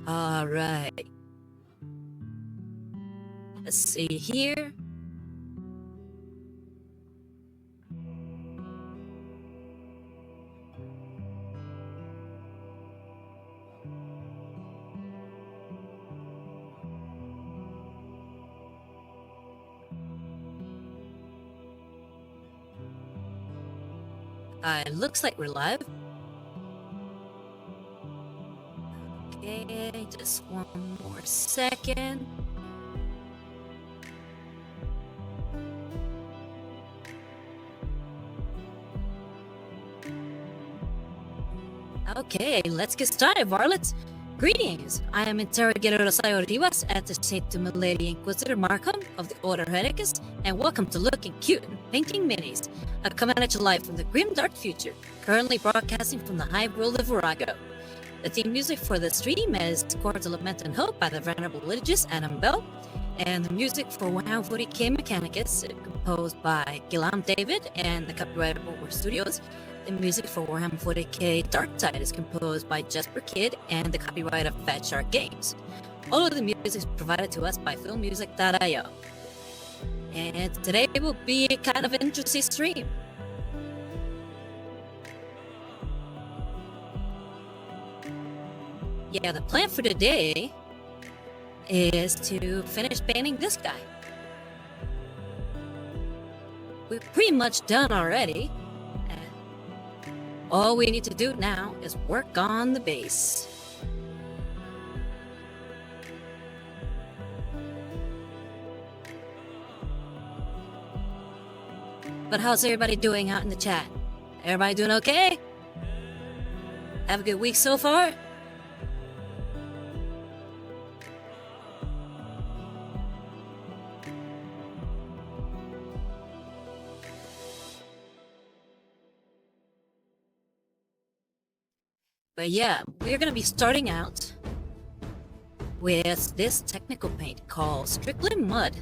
Alright. Let's see here. It looks like we're live. Okay, just one more second. Okay, let's get started, Varlets. Greetings, I am Interrogator Rosario Rivas at the State to Milady Inquisitor Markham of the Order Mechanicus, and welcome to Looking Cute and Painting Minis, a coming at you live from the grim dark future, currently broadcasting from the high world of Virago. The theme music for the stream is Chords of Lament and Hope by the Venerable Liturgist Adam Bell, and the music for Warhammer 40k Mechanicus is composed by Guillaume David and the copyright of Bulwark Studios. The music for Warhammer 40k Darktide is composed by Jesper Kyd and the copyright of Fat Shark Games. All of the music is provided to us by filmmusic.io. And today will be kind of an interesting stream. Yeah, the plan for today is to finish painting this guy. We're pretty much done already. All we need to do now is work on the base. But how's everybody doing out in the chat? Everybody doing okay? Have a good week so far? But yeah, we're going to be starting out with this technical paint called Strictly Mud.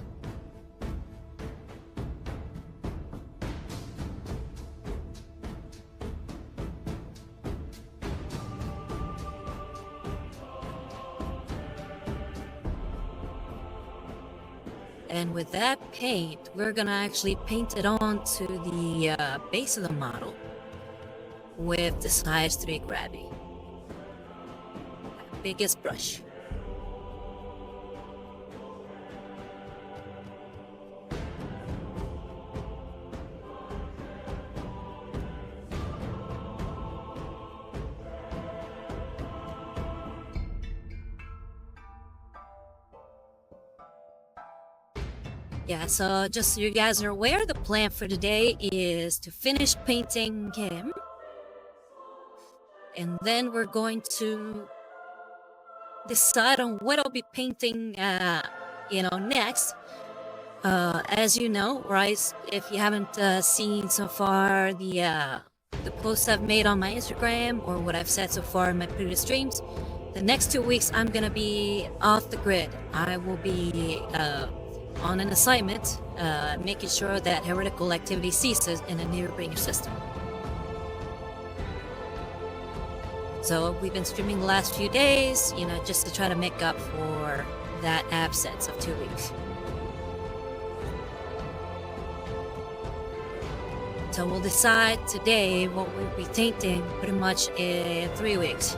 And with that paint, we're going to actually paint it onto the base of the model with the size 3 gravity. Biggest brush. Yeah, so just so you guys are aware, the plan for today is to finish painting him, and then we're going to decide on what I'll be painting, next. As you know, right, if you haven't seen so far the posts I've made on my Instagram or what I've said so far in my previous streams, the next 2 weeks I'm gonna be off the grid. I will be on an assignment, making sure that heretical activity ceases in the near-bringer system. So we've been streaming the last few days, just to try to make up for that absence of 2 weeks. So we'll decide today what we'll be painting pretty much in 3 weeks.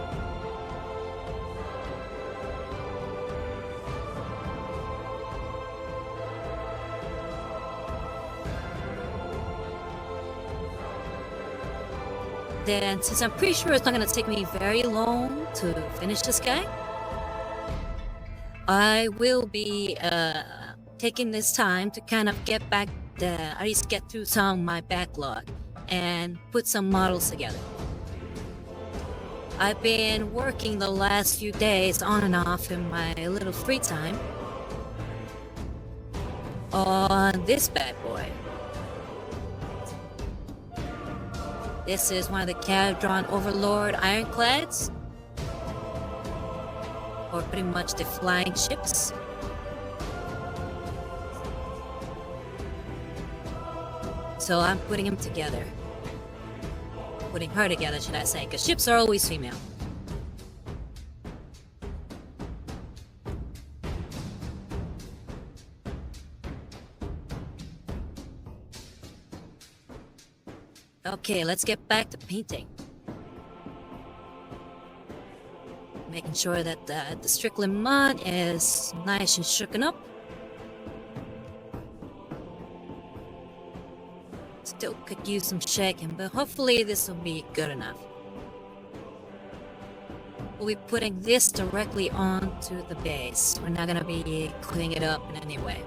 Then, since I'm pretty sure it's not going to take me very long to finish this guy, I will be taking this time to kind of get back, at least get through some of my backlog and put some models together. I've been working the last few days on and off in my little free time on this bad boy. This is one of the Kharadron Overlord ironclads, or pretty much the flying ships. So I'm putting them together. Putting her together, should I say, because ships are always female. Okay, let's get back to painting. Making sure that the Strickland mud is nice and shooken up. Still could use some shaking, but hopefully this will be good enough. We'll be putting this directly onto the base. We're not gonna be cleaning it up in any way.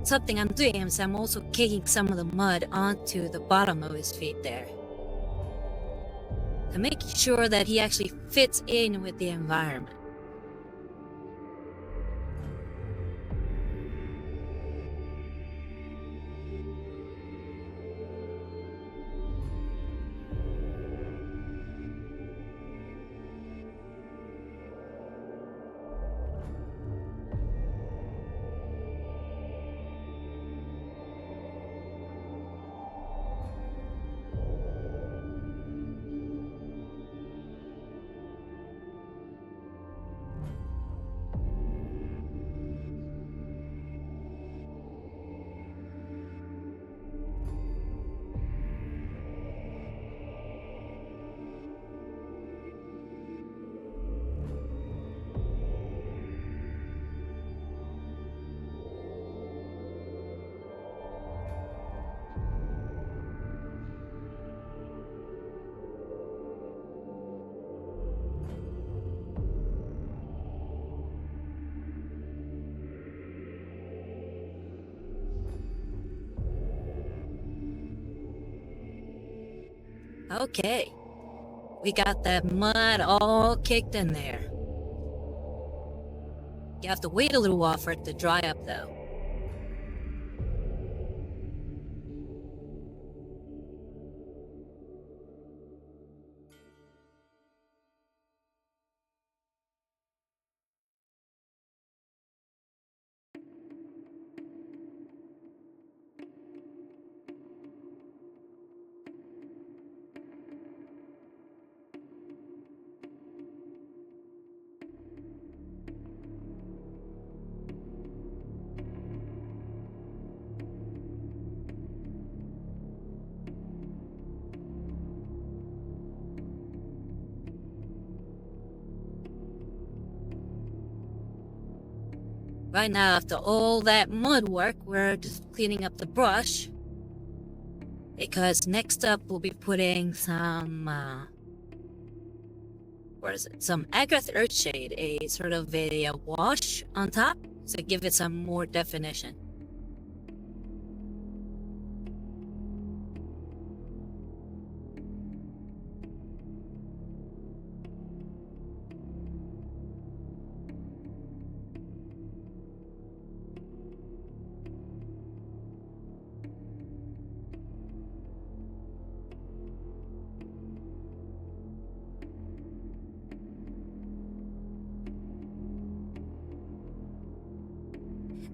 Something I'm doing is I'm also kicking some of the mud onto the bottom of his feet there. To make sure that he actually fits in with the environment. Okay, we got that mud all kicked in there. You have to wait a little while for it to dry up though. Right now, after all that mud work, we're just cleaning up the brush. Because next up, we'll be putting some, some Agrath Earthshade, a sort of a wash on top, to give it some more definition.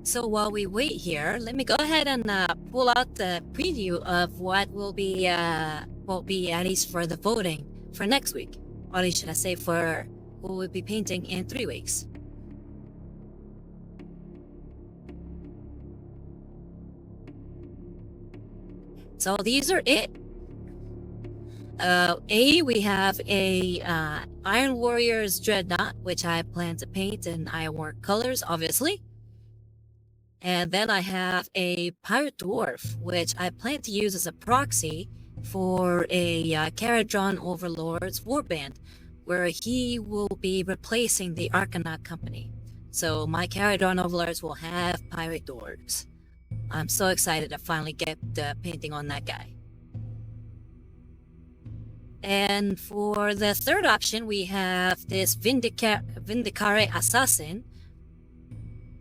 So while we wait here, let me go ahead and pull out the preview of what will be at least for the voting for next week. Or should I say for who will be painting in 3 weeks. So these are it. We have a Iron Warriors Dreadnought, which I plan to paint in Ironwork colors, obviously. And then I have a Pirate Dwarf, which I plan to use as a proxy for a Kharadron Overlords warband, where he will be replacing the Arcanaut Company. So my Kharadron Overlords will have Pirate Dwarves. I'm so excited to finally get the painting on that guy. And for the third option, we have this Vindicare Assassin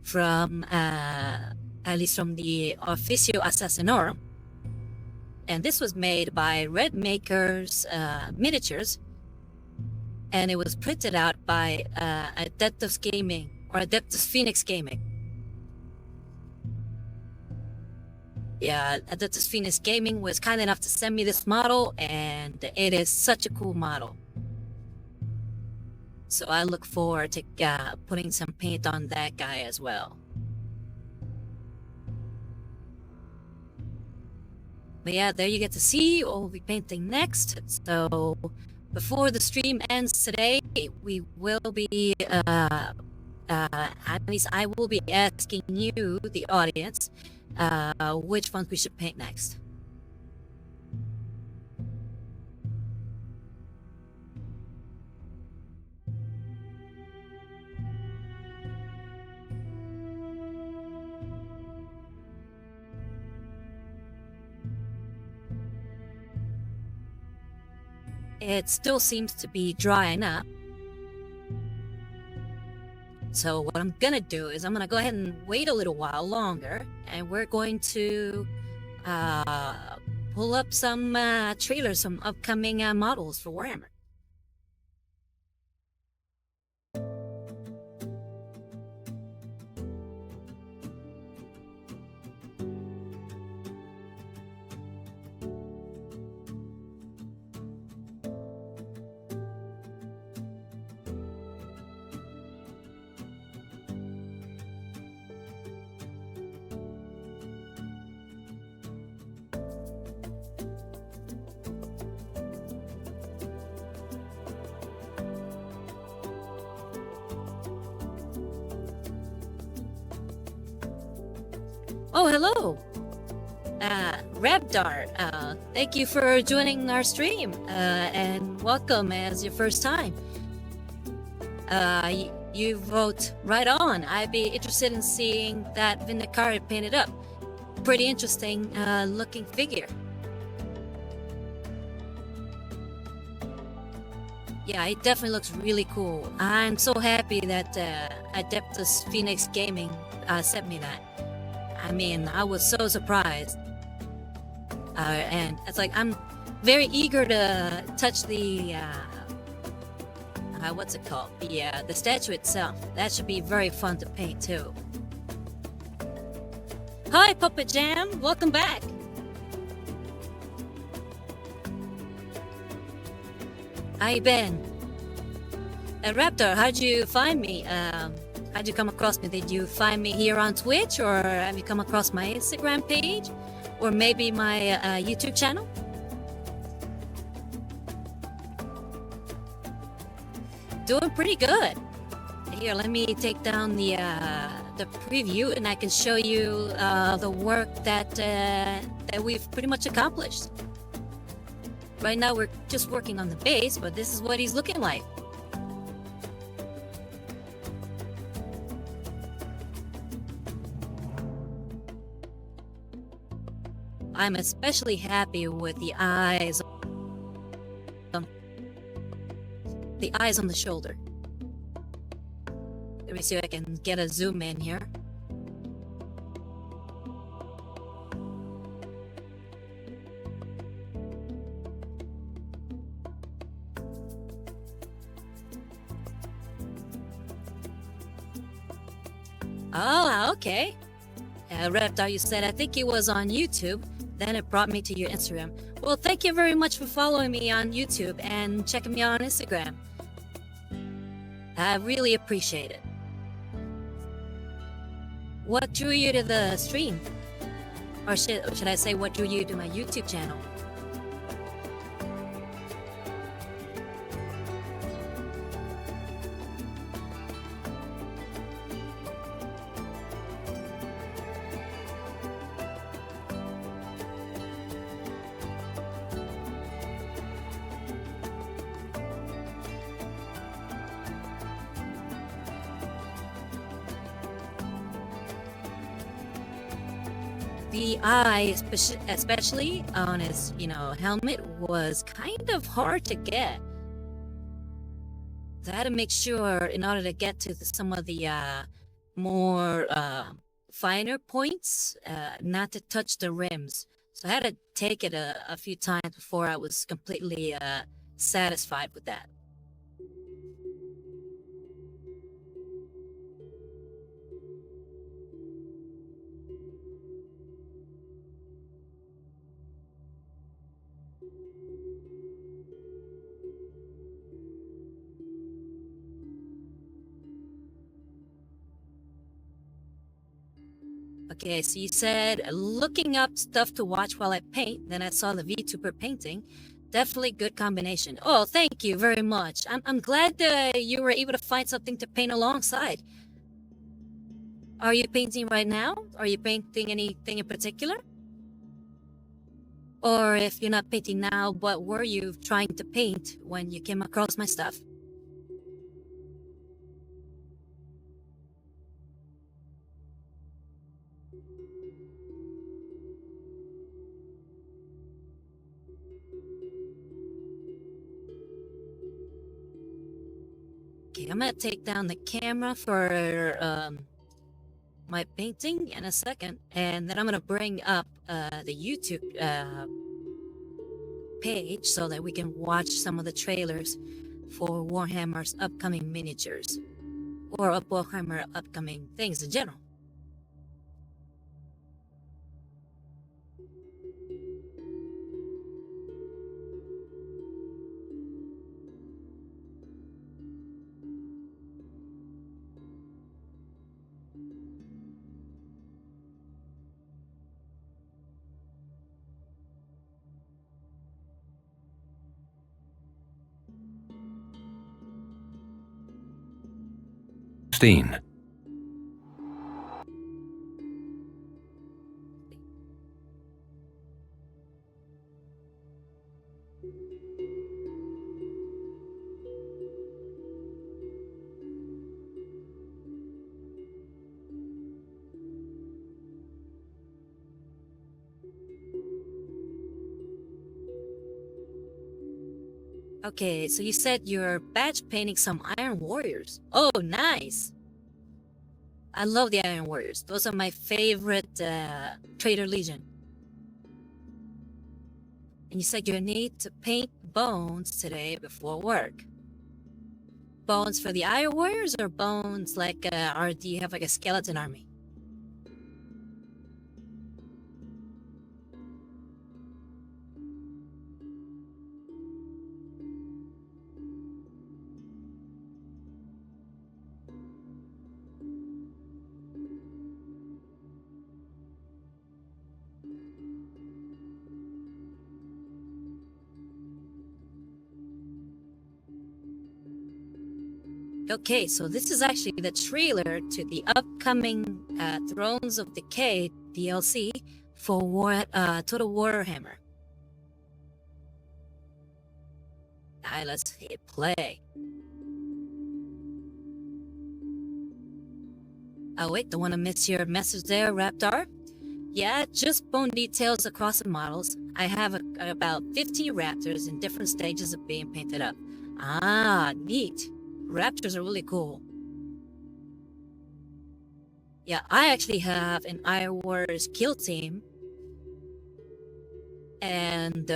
from, at least from the Officio Assassinorum. And this was made by Red Makers Miniatures, and it was printed out by Adeptus Gaming, or Adeptus Phoenix Gaming. Yeah, Adeptus Phoenix Gaming was kind enough to send me this model, and it is such a cool model. So I look forward to putting some paint on that guy as well. But yeah, there you get to see what we'll be painting next. So before the stream ends today, we will be, at least I will be asking you, the audience, which ones we should paint next. It still seems to be drying up. So what I'm gonna do is I'm gonna go ahead and wait a little while longer, and we're going to pull up some trailers, some upcoming models for Warhammer. Oh, hello! Rabdar, thank you for joining our stream, and welcome as your first time. You vote right on. I'd be interested in seeing that Vindicare painted up. Pretty interesting looking figure. Yeah, it definitely looks really cool. I'm so happy that Adeptus Phoenix Gaming sent me that. I mean, I was so surprised. And it's like, I'm very eager to touch the, what's it called? The statue itself. That should be very fun to paint too. Hi, Puppet Jam! Welcome back! How you been? Raptor, how'd you find me? How'd you come across me? Did you find me here on Twitch, or have you come across my Instagram page, or maybe my YouTube channel? Doing pretty good. Here, let me take down the the preview, and I can show you the work that we've pretty much accomplished. Right now, we're just working on the base, but this is what he's looking like. I'm especially happy with the eyes on the shoulder. Let me see if I can get a zoom in here. Oh, okay. Reptar, you said I think it was on YouTube. Then it brought me to your Instagram. Well, thank you very much for following me on YouTube and checking me out on Instagram. I really appreciate it. What drew you to the stream? Or should I say what drew you to my YouTube channel? The eye, especially on his, helmet, was kind of hard to get. So I had to make sure, in order to get to some of the more finer points, not to touch the rims. So I had to take it a few times before I was completely satisfied with that. Okay, so you said looking up stuff to watch while I paint, then I saw the VTuber painting. Definitely good combination. Oh, thank you very much. I'm glad that you were able to find something to paint alongside. Are you painting right now? Are you painting anything in particular? Or if you're not painting now, what were you trying to paint when you came across my stuff? Okay, I'm gonna take down the camera for my painting in a second, and then I'm gonna bring up the YouTube page so that we can watch some of the trailers for Warhammer's upcoming miniatures, or Warhammer upcoming things in general. Steen. Okay, so you said you're batch painting some Iron Warriors. Oh, nice! I love the Iron Warriors. Those are my favorite Traitor Legion. And you said you need to paint bones today before work. Bones for the Iron Warriors, or bones like, or do you have like a skeleton army? Okay, so this is actually the trailer to the upcoming Thrones of Decay DLC for Total Warhammer. Alright, let's hit play. Oh wait, don't want to miss your message there, Raptor. Yeah, just bone details across the models. I have about 50 raptors in different stages of being painted up. Ah, neat. Raptors are really cool. Yeah, I actually have an Iron Wars kill team. And,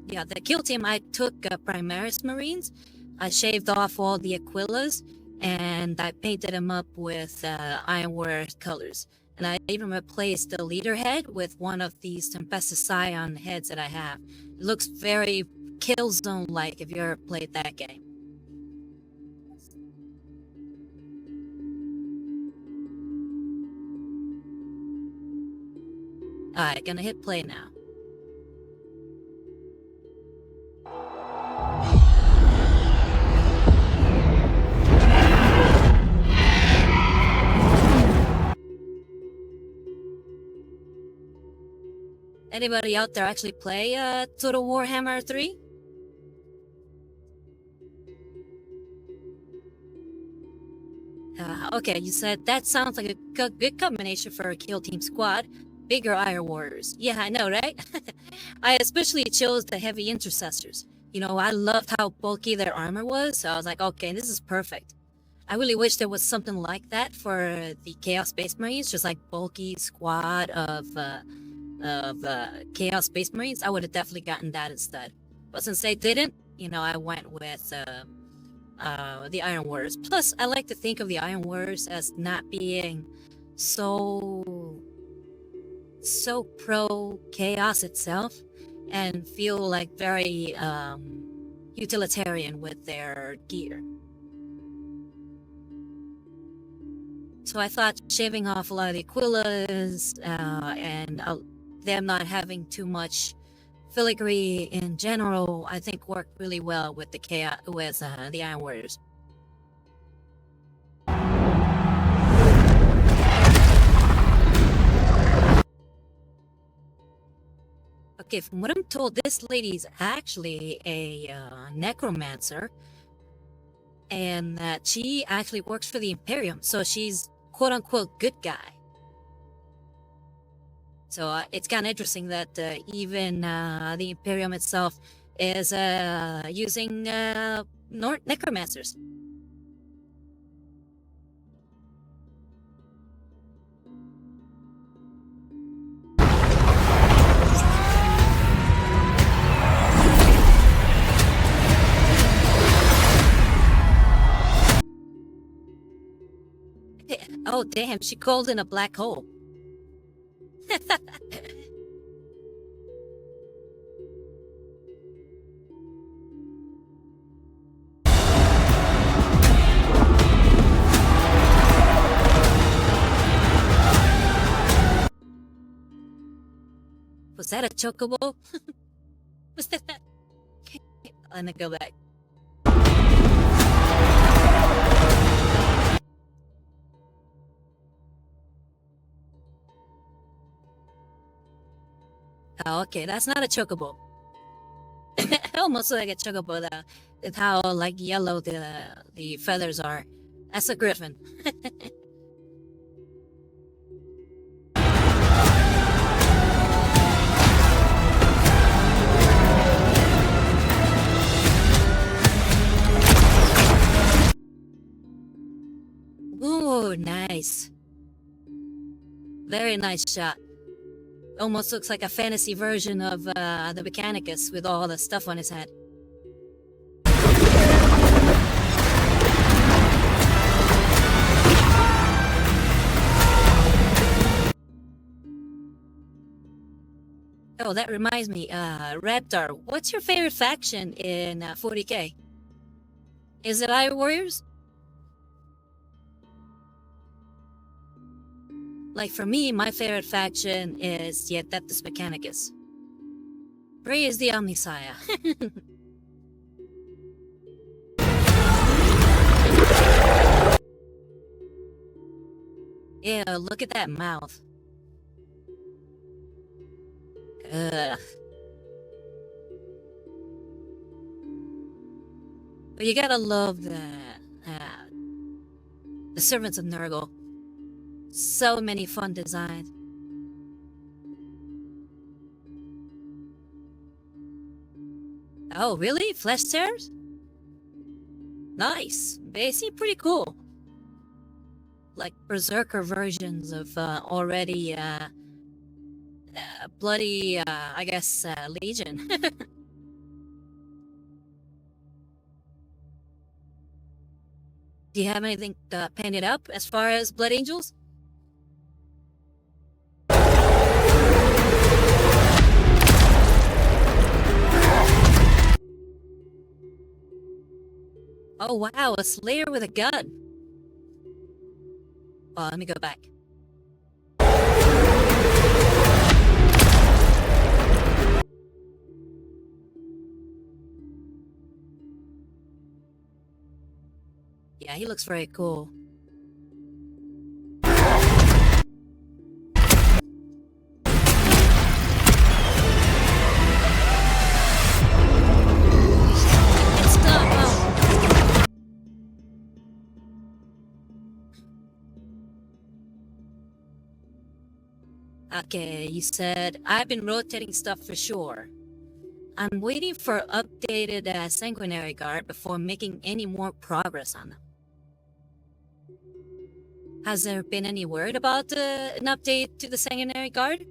yeah, the kill team, I took Primaris Marines. I shaved off all the Aquillas, and I painted them up with Iron Wars colors. And I even replaced the leader head with one of these Tempestus Scion heads that I have. It looks very Killzone-like if you ever played that game. Alright, gonna hit play now. Anybody out there actually play Total Warhammer 3? Okay, you said that sounds like a good combination for a kill team squad. Bigger Iron Warriors. Yeah, I know, right? I especially chose the heavy intercessors. You know, I loved how bulky their armor was, so I was like, okay, this is perfect. I really wish there was something like that for the Chaos Space Marines, just like bulky squad of Chaos Space Marines. I would have definitely gotten that instead. But since they didn't, you know, I went with the Iron Warriors. Plus, I like to think of the Iron Warriors as not being so pro chaos itself, and feel like very utilitarian with their gear. So I thought shaving off a lot of the Aquillas and them not having too much filigree in general, I think worked really well with the Iron Warriors. Okay, from what I'm told, this lady's actually a necromancer, and that she actually works for the Imperium, so she's quote-unquote good guy. So it's kind of interesting that even the Imperium itself is using necromancers. Oh damn, she called in a black hole. Was that a chocobo? Was that? Okay, let me go back. Oh, okay, that's not a chocobo. Almost like a chocobo, though. It's how like yellow the feathers are. That's a griffin. Ooh, nice. Very nice shot. Almost looks like a fantasy version of the Mechanicus with all the stuff on his head. Oh, that reminds me, Raptor, what's your favorite faction in 40k? Is it Iron Warriors? Like for me, my favorite faction is the Adeptus Mechanicus. Praise the Omnisire. Ew, look at that mouth. Ugh. But you gotta love the Servants of Nurgle. So many fun designs. Oh, really? Flesh tears? Nice. They seem pretty cool. Like berserker versions of already bloody, I guess, Legion. Do you have anything painted up as far as Blood Angels? Oh wow, a Slayer with a gun. Oh, let me go back. Yeah, he looks very cool. Okay, you said, I've been rotating stuff for sure. I'm waiting for updated Sanguinary Guard before making any more progress on them. Has there been any word about an update to the Sanguinary Guard?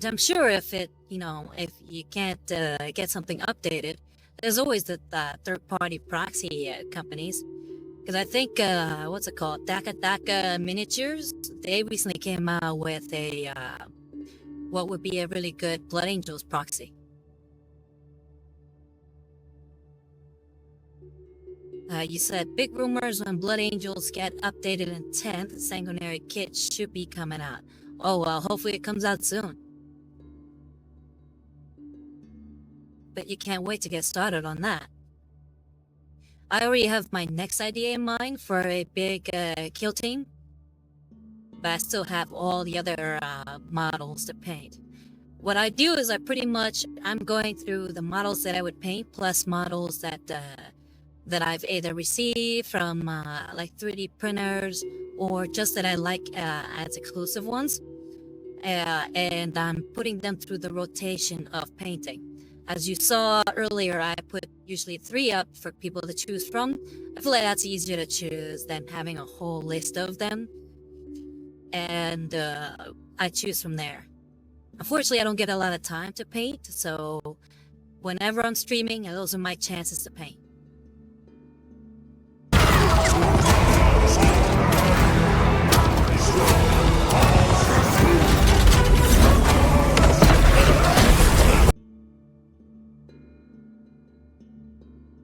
I'm sure if if you can't get something updated, there's always the third-party proxy companies. Because I think, what's it called? Daka Miniatures? They recently came out with a, what would be a really good Blood Angels proxy. You said, big rumors when Blood Angels get updated in 10th, the Sanguinary Kit should be coming out. Oh well, hopefully it comes out soon. But you can't wait to get started on that. I already have my next idea in mind for a big kill team, but I still have all the other models to paint. What I do is I'm going through the models that I would paint plus models that I've either received from like 3D printers or just that I like as exclusive ones, and I'm putting them through the rotation of painting. As you saw earlier, I put usually 3 up for people to choose from. I feel like that's easier to choose than having a whole list of them. And I choose from there. Unfortunately, I don't get a lot of time to paint, so whenever I'm streaming, those are my chances to paint.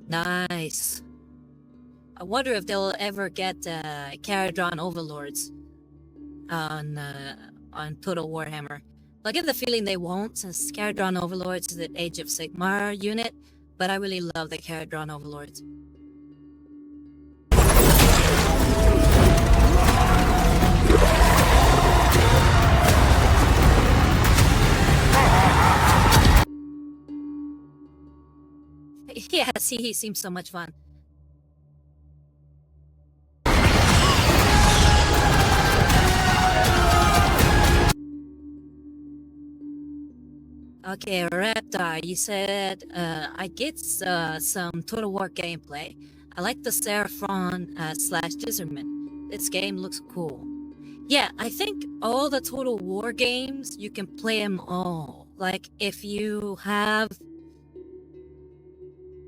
Nice. I wonder if they'll ever get Kharadron Overlords on Total Warhammer. I get the feeling they won't, since Kharadron Overlords is an Age of Sigmar unit, but I really love the Kharadron Overlords. Yeah, see, he seems so much fun. Okay, Raptor, you said I get some Total War gameplay. I like the Seraphon slash Gizzardman. This game looks cool. Yeah, I think all the Total War games, you can play them all. Like, if you have...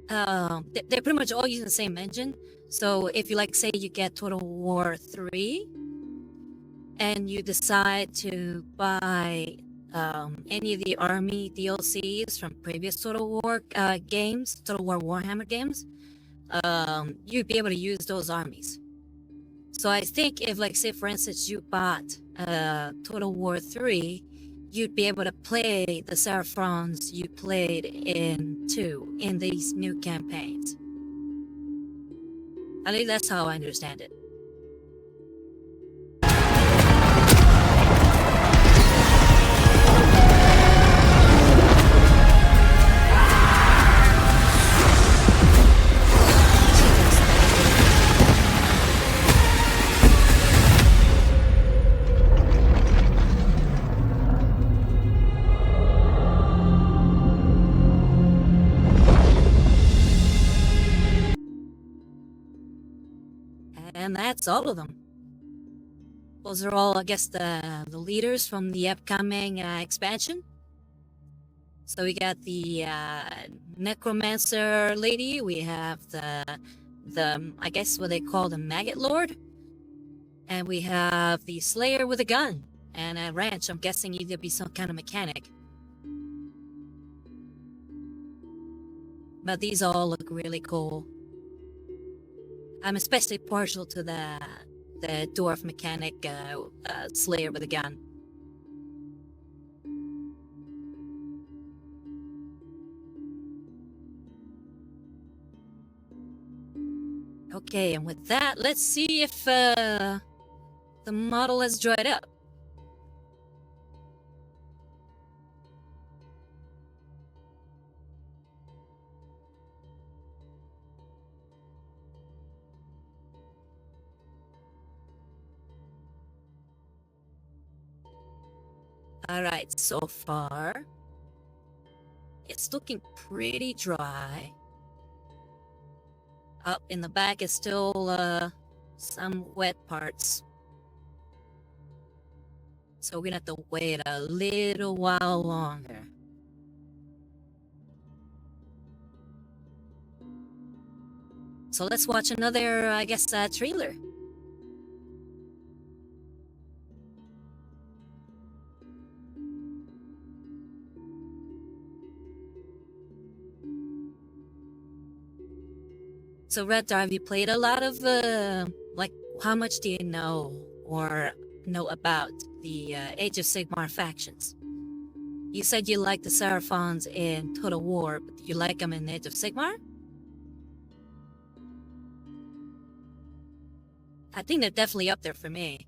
they're pretty much all using the same engine. So if you, like, say you get Total War 3, and you decide to buy any of the army DLCs from previous Total War games, Total War Warhammer games, you'd be able to use those armies. So I think if, like, say for instance, you bought Total War 3, you'd be able to play the Seraphons you played in 2 in these new campaigns. At least that's how I understand it. And that's all of them. Those are all, I guess, the leaders from the upcoming expansion. So we got the Necromancer lady, we have the I guess what they call the Maggot Lord, and we have the Slayer with a gun, and a ranch. I'm guessing either be some kind of mechanic. But these all look really cool. I'm especially partial to the dwarf mechanic Slayer with a gun. Okay, and with that, let's see if the model has dried up. Alright, so far, it's looking pretty dry. Up in the back is still some wet parts. So we're gonna have to wait a little while longer. So let's watch another, I guess, trailer. So Red, have you played a lot of, like, how much do you know or know about the Age of Sigmar factions? You said you liked the Seraphons in Total War, but do you like them in Age of Sigmar? I think they're definitely up there for me.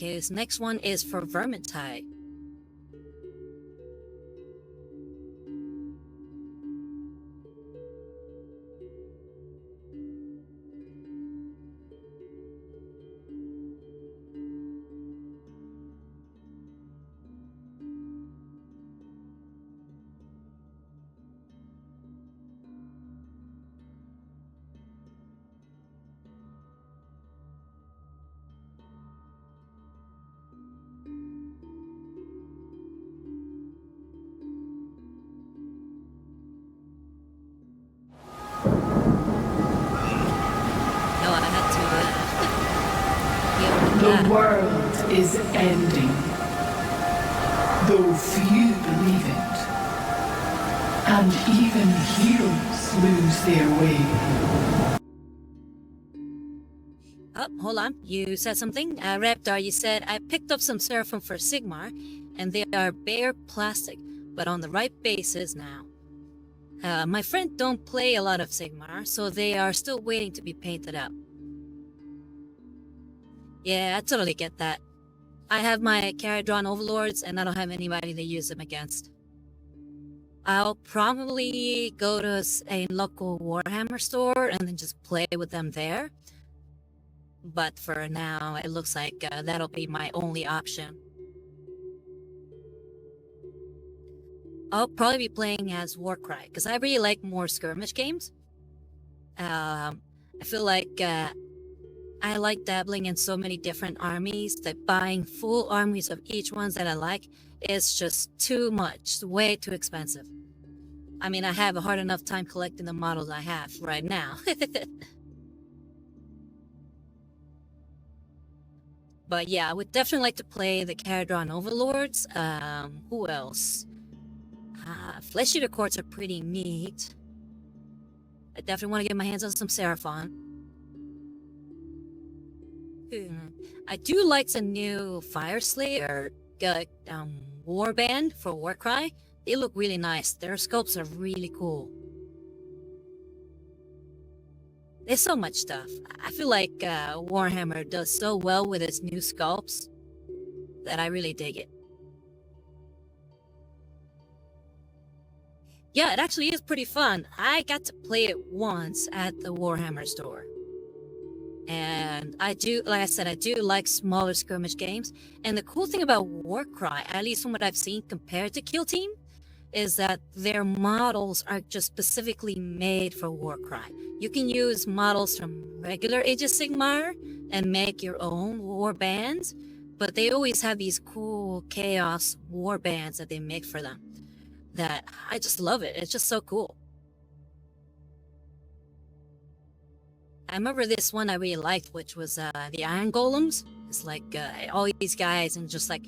Okay, this next one is for Vermintide. No, I had to, The world is ending, though few believe it, and even heroes lose their way. Oh, hold on. You said something? Reptar, you said, I picked up some Seraphim for Sigmar, and they are bare plastic, but on the right bases now. My friend don't play a lot of Sigmar, so they are still waiting to be painted up. Yeah, I totally get that. I have my Kharadron Overlords, and I don't have anybody to use them against. I'll probably go to a local Warhammer store and then just play with them there. But for now, it looks like that'll be my only option. I'll probably be playing as Warcry, because I really like more skirmish games. I feel like I like dabbling in so many different armies that buying full armies of each ones that I like is just too much, way too expensive. I mean, I have a hard enough time collecting the models I have right now. But yeah, I would definitely like to play the Kharadron Overlords. Who else? Flesh Eater Courts are pretty neat. I definitely want to get my hands on some Seraphon. I do like the new Fire Slayer warband for Warcry. They look really nice. Their sculpts are really cool. There's so much stuff. I feel like Warhammer does so well with its new sculpts that I really dig it. Yeah, it actually is pretty fun. I got to play it once at the Warhammer store. And I do, like I said, I do like smaller skirmish games. And the cool thing about Warcry, at least from what I've seen compared to Kill Team, is that their models are just specifically made for Warcry. You can use models from regular Age of Sigmar and make your own war bands, but they always have these cool Chaos war bands that they make for them. That I just love it. It's just so cool. I remember this one I really liked, which was the Iron Golems. It's like all these guys and just like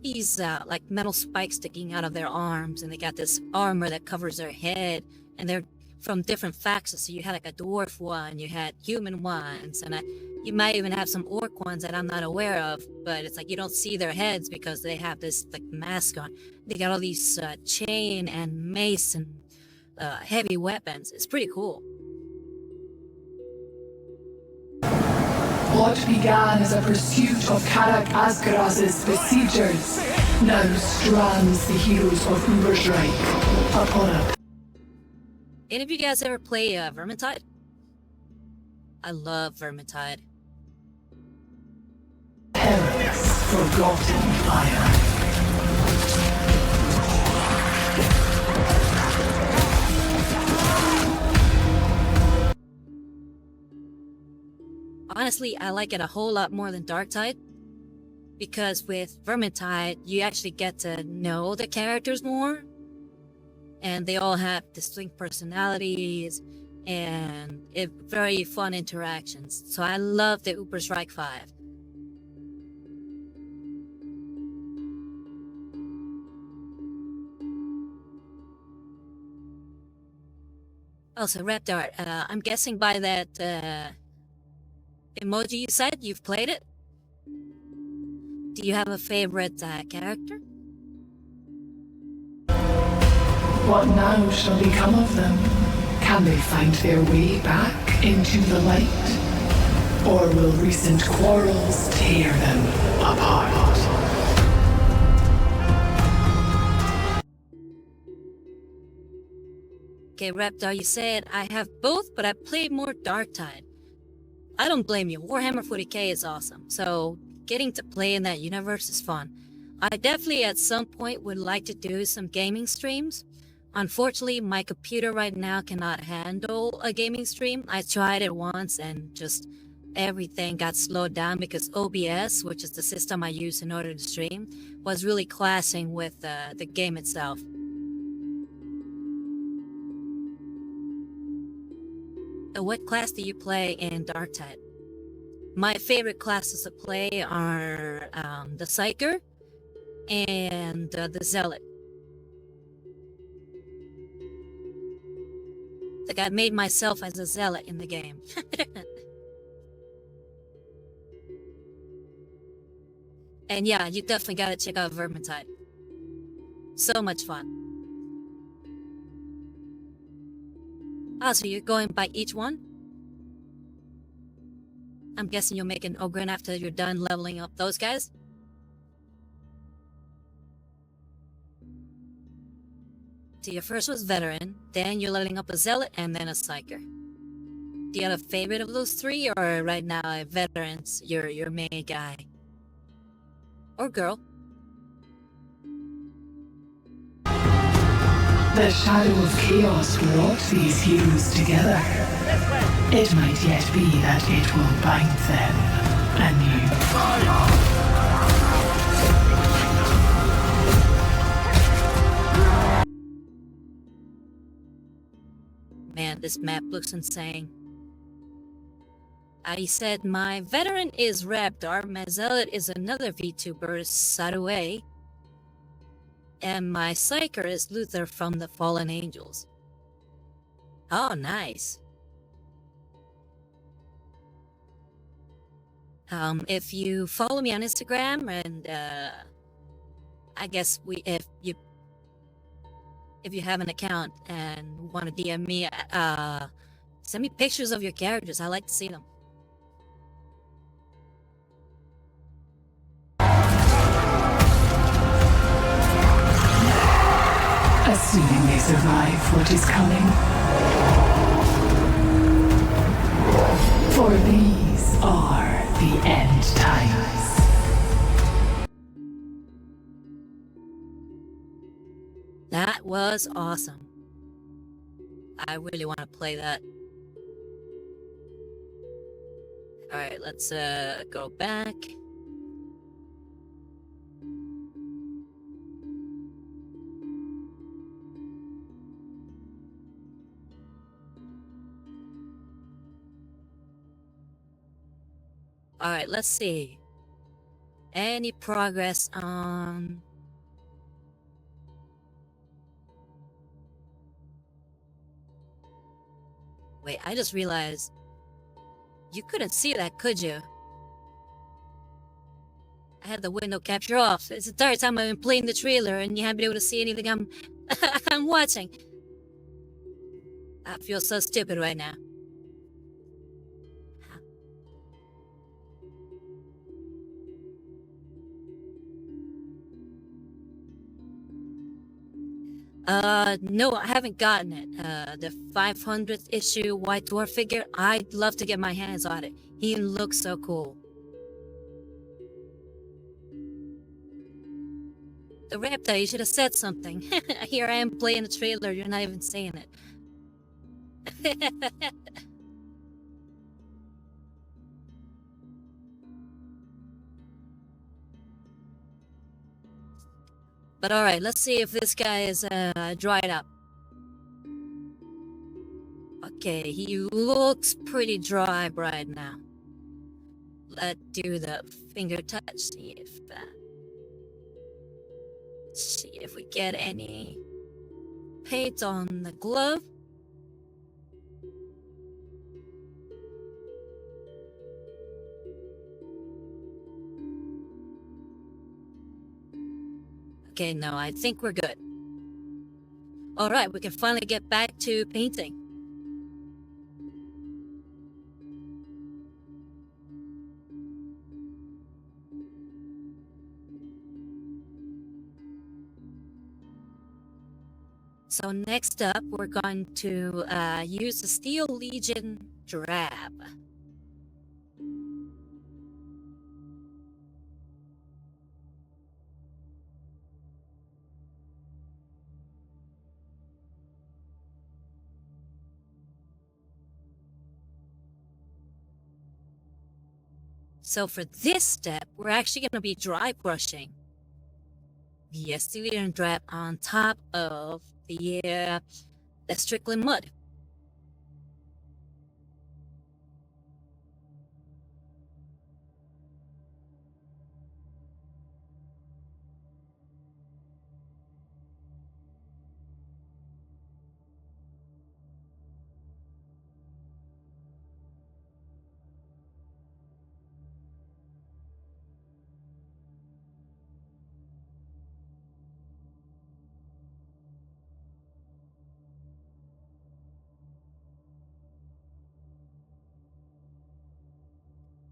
these like metal spikes sticking out of their arms, and they got this armor that covers their head, and they're from different factions. So you had like a dwarf one, you had human ones, and you might even have some orc ones that I'm not aware of, but it's like you don't see their heads because they have this like mask on. They got all these chain and mace and heavy weapons. It's pretty cool. What began as a pursuit of Karak Asgaras's besiegers now strands the heroes of Ubersreich upon a... Any of you guys ever play Vermintide? I love Vermintide. perilous forgotten fire. Honestly, I like it a whole lot more than Darktide, because with Vermintide, you actually get to know the characters more, and they all have distinct personalities and very fun interactions. So I love the Uberstrike 5. Also, Reptar, I'm guessing by that emoji you said you've played it. Do you have a favorite character? What now shall become of them? Can they find their way back into the light? Or will recent quarrels tear them apart? Okay, Reptar, you said I have both, but I played more Darktide. I don't blame you. Warhammer 40k is awesome, so getting to play in that universe is fun. I definitely at some point would like to do some gaming streams. Unfortunately, my computer right now cannot handle a gaming stream. I tried it once and just everything got slowed down because OBS, which is the system I use in order to stream, was really clashing with the game itself. What class do you play in Darktide? My favorite classes to play are the Psyker and the Zealot. Like I made myself as a Zealot in the game. And yeah, you definitely gotta check out Vermintide. So much fun. Ah, so you're going by each one? I'm guessing you'll make an Ogren after you're done leveling up those guys? So your first was Veteran, then you're leveling up a Zealot, and then a Psyker. Do you have a favorite of those three, or right now, Veteran's your main guy? Or girl? The shadow of chaos brought these heroes together. It might yet be that it will bind them anew. Man, this map looks insane. I said my veteran is Raptor, my zealot is another VTuber, Sadaway, and my psyker is Luther from the Fallen Angels. Oh, nice. If you follow me on Instagram, and I guess if you have an account and want to DM me, send me pictures of your characters. I like to see them. Assuming they survive what is coming. For these are the end times. That was awesome. I really want to play that. Alright, let's go back. Alright, let's see. Any progress on... Wait, I just realized... You couldn't see that, could you? I had the window capture off. It's the third time I've been playing the trailer and you haven't been able to see anything I'm watching. I feel so stupid right now. No, I haven't gotten it. The 500th issue White Dwarf figure, I'd love to get my hands on it. He looks so cool. The Raptor, you should have said something. Here I am playing the trailer, you're not even saying it. But alright, let's see if this guy is dried up. Okay, he looks pretty dry right now. Let's do the finger touch, see if we get any paint on the glove. Okay, no, I think we're good. Alright, we can finally get back to painting. So next up, we're going to use the Steel Legion Drab. So for this step, we're actually going to be dry brushing the Steel Legion Drab on top of the Strickland mud.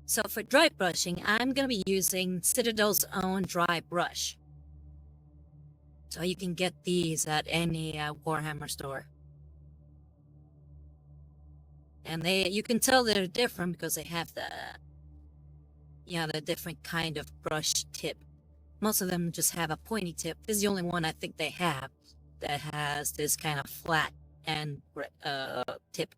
So for dry brushing, I'm going to be using Citadel's own dry brush. So you can get these at any Warhammer store. And you can tell they're different because they have the different kind of brush tip. Most of them just have a pointy tip. This is the only one I think they have that has this kind of flat end tip.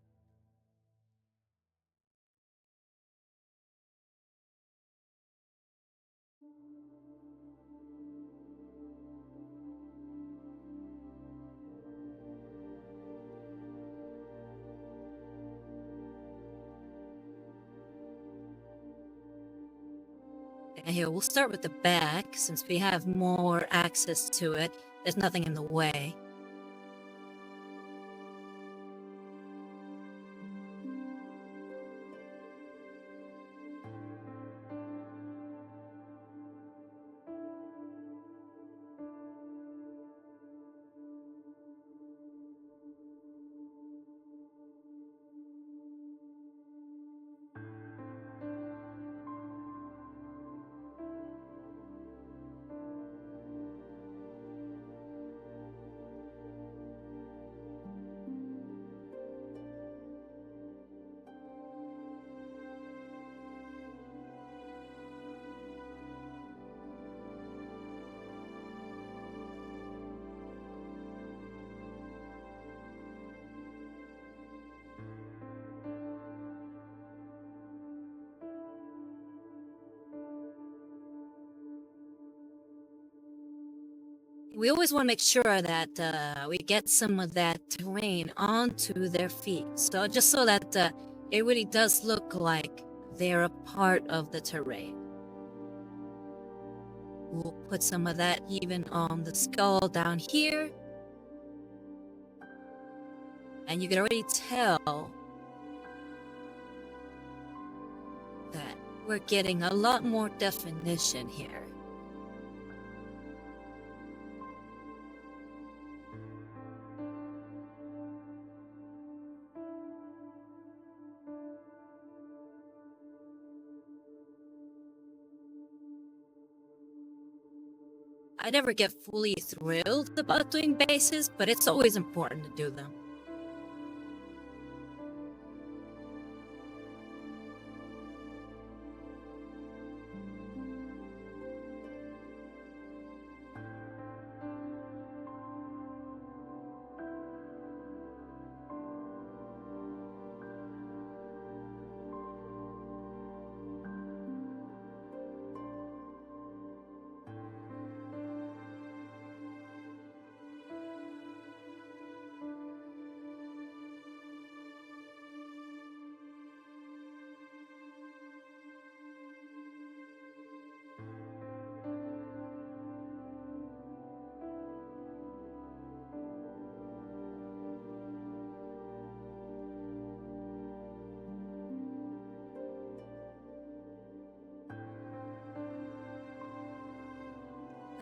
Okay, here, we'll start with the back, since we have more access to it. There's nothing in the way. We always want to make sure that we get some of that terrain onto their feet. So just so that it really does look like they're a part of the terrain. We'll put some of that even on the skull down here. And you can already tell that we're getting a lot more definition here. I never get fully thrilled about doing bases, but it's always important to do them.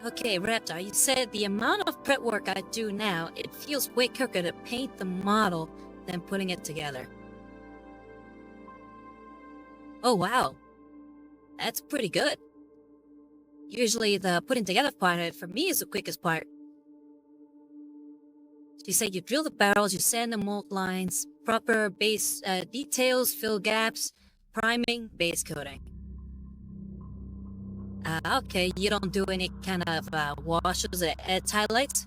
Okay, Raptor, you said the amount of prep work I do now, it feels way quicker to paint the model than putting it together. Oh wow, that's pretty good. Usually the putting together part for me is the quickest part. You say you drill the barrels, you sand the mold lines, proper base details, fill gaps, priming, base coating. Okay, you don't do any kind of washes or edge highlights?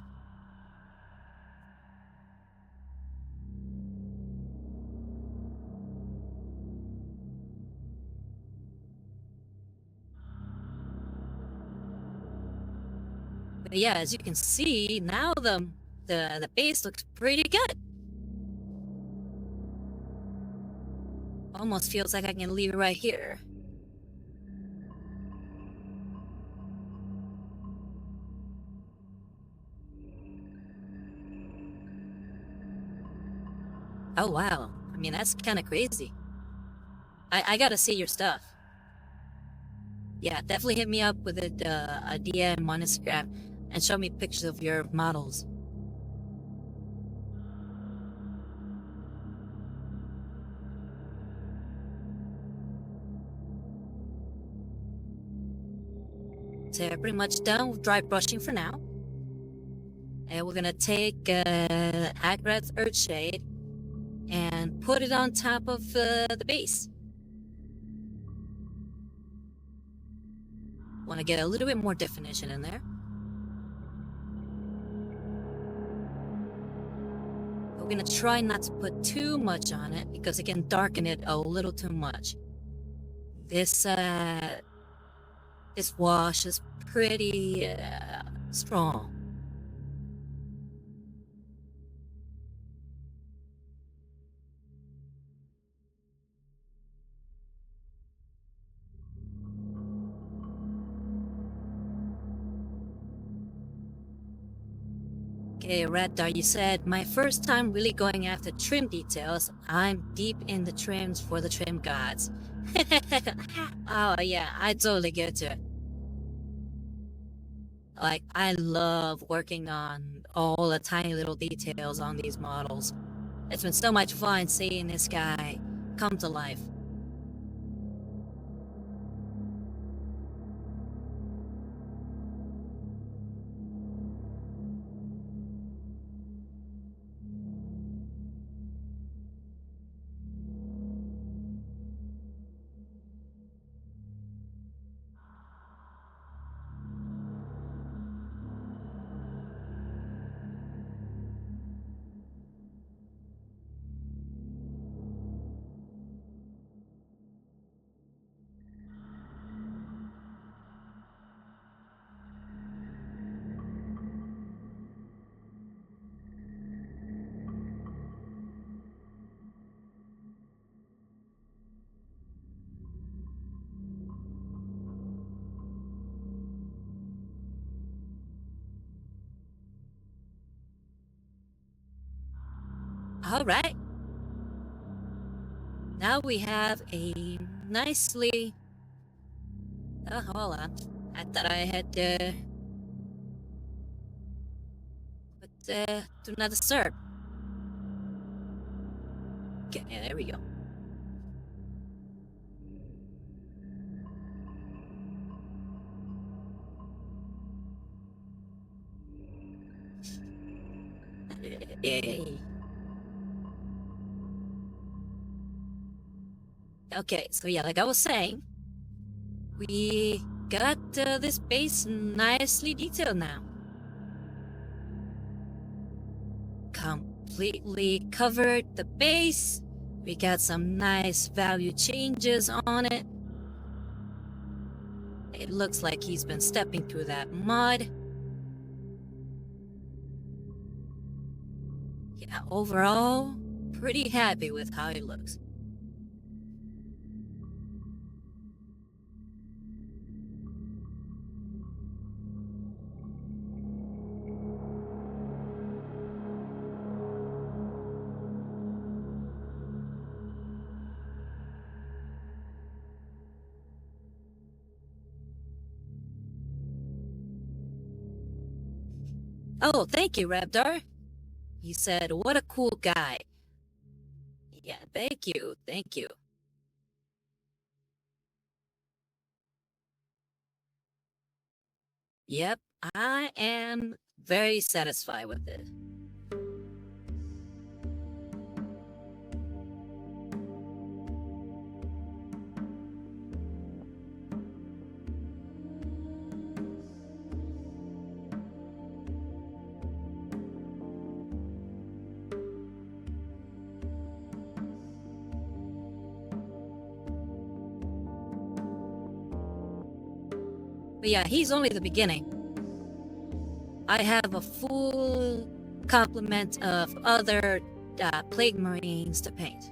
But yeah, as you can see, now the base looks pretty good. Almost feels like I can leave it right here. Oh wow, I mean that's kind of crazy. I gotta see your stuff. Yeah, definitely hit me up with a DM on Instagram and show me pictures of your models. So we're pretty much done with dry brushing for now. And we're gonna take Agrad's Earthshade and put it on top of the base. Want to get a little bit more definition in there. We're gonna try not to put too much on it because it can darken it a little too much. This wash is pretty strong. Okay, Radar, you said my first time really going after trim details. I'm deep in the trims for the trim gods. Oh yeah, I totally get it. Like, I love working on all the tiny little details on these models. It's been so much fun seeing this guy come to life. Alright. Now we have a nicely... Oh, hold on. I thought I had do not disturb. Okay, yeah, there we go. Yay. Okay, so yeah, like I was saying, we got this base nicely detailed now. Completely covered the base. We got some nice value changes on it. It looks like he's been stepping through that mud. Yeah, overall, pretty happy with how he looks. Oh, thank you, Raptor. He said, what a cool guy. Yeah, thank you, thank you. Yep, I am very satisfied with it. But yeah, he's only the beginning. I have a full complement of other Plague Marines to paint.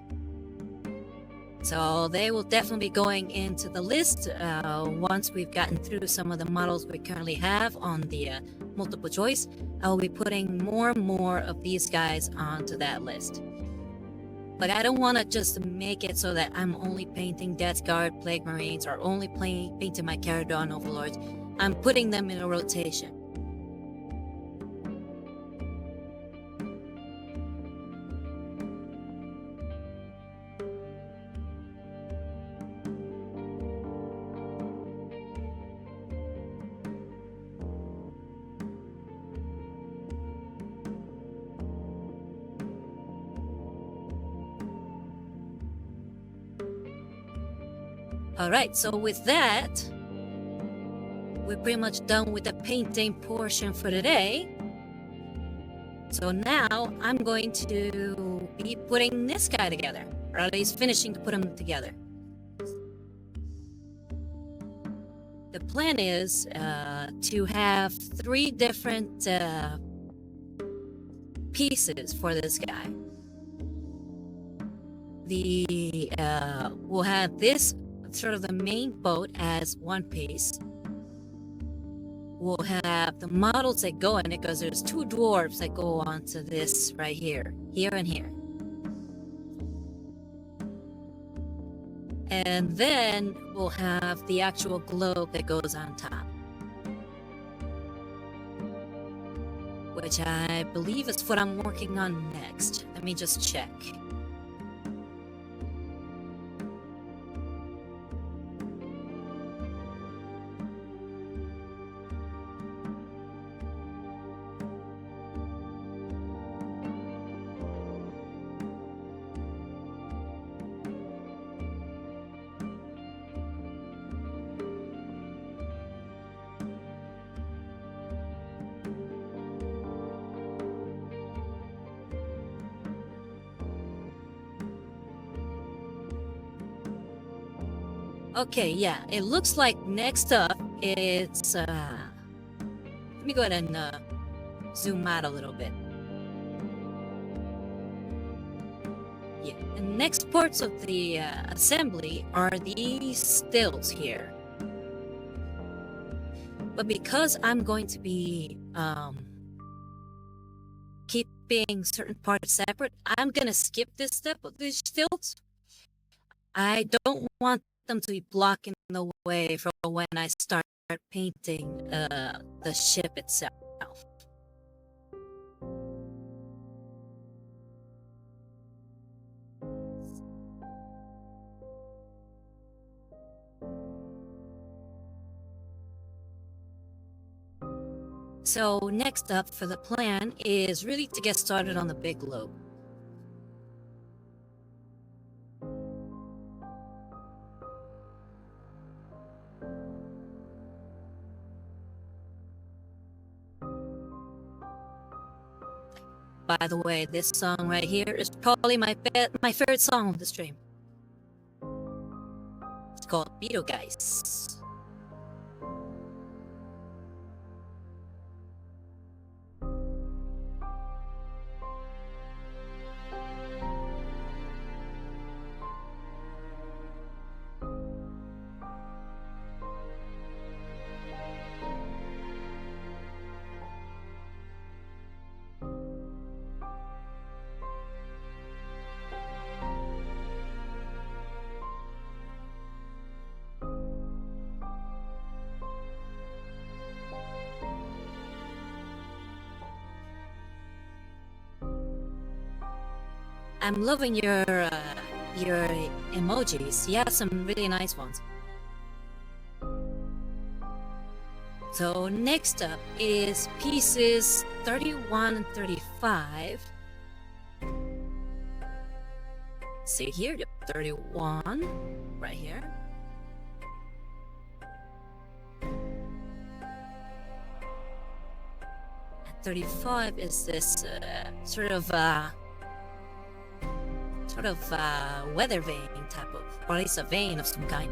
So they will definitely be going into the list once we've gotten through some of the models we currently have on the multiple choice. I'll be putting more and more of these guys onto that list. But I don't want to just make it so that I'm only painting Death Guard, Plague Marines, or only painting my Kharadron Overlords. I'm putting them in a rotation. Alright, so with that, we're pretty much done with the painting portion for today. So now I'm going to be putting this guy together, or at least finishing to put him together. The plan is to have 3 different pieces for this guy. We'll have this sort of the main boat as one piece. we'll have the models that go in it, because there's 2 dwarves that go onto this right here and here. And then we'll have the actual globe that goes on top, which I believe is what I'm working on next. Let me just check. Okay, yeah, it looks like next up it's let me go ahead and zoom out a little bit. Yeah, the next parts of the assembly are these stills here. But because I'm going to be keeping certain parts separate, I'm gonna skip this step of these stills. I don't want them to be blocking the way for when I start painting the ship itself. So next up for the plan is really to get started on the big globe. By the way, this song right here is probably my favorite song of the stream. It's called Beetlegeist. I'm loving your emojis. You have some really nice ones. So next up is pieces 31 and 35. See here, the 31 right here. And 35 is this sort of weather vane type of, or at least a vein of some kind.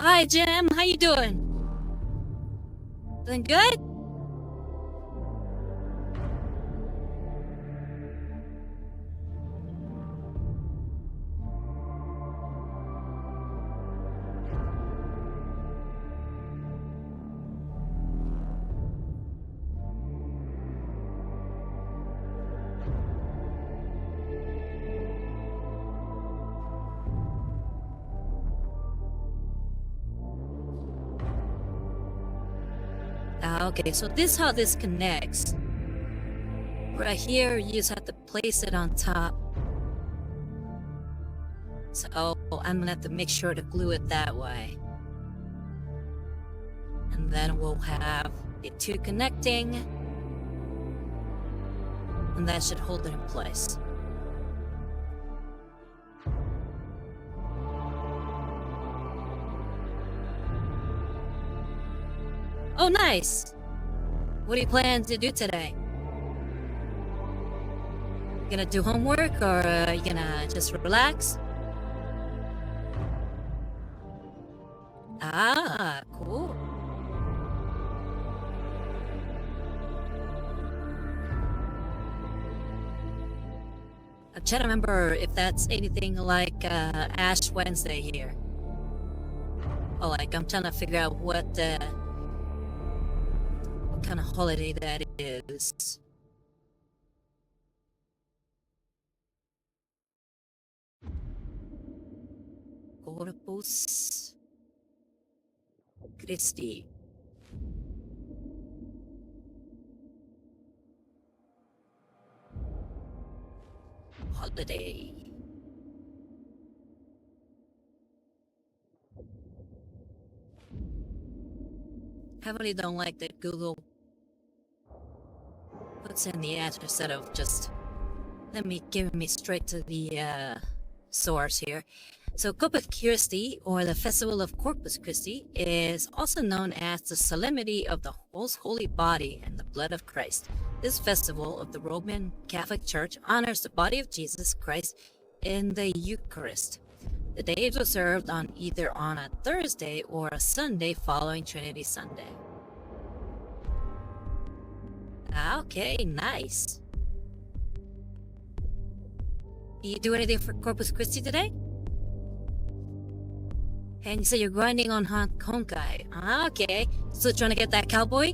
Hi, Jim. How you doing? Doing good? Okay, so this is how this connects. Right here, you just have to place it on top. So I'm gonna have to make sure to glue it that way. And then we'll have the two connecting. And that should hold it in place. Oh, nice! What do you plan to do today? You gonna do homework or you gonna just relax? Ah, cool. I'm trying to remember if that's anything like Ash Wednesday here. Oh, like I'm trying to figure out what kind of holiday that is. Corpus Christi. Holiday. I really don't like that Google puts in the answer instead of just giving me straight to the source here. So Corpus Christi, or the Festival of Corpus Christi, is also known as the Solemnity of the Most Holy Body and the Blood of Christ. This festival of the Roman Catholic Church honors the body of Jesus Christ in the Eucharist. The day is observed on either on a Thursday or a Sunday following Trinity Sunday. Okay, nice. You do anything for Corpus Christi today? And you say you're grinding on Honkai. Okay, still trying to get that cowboy?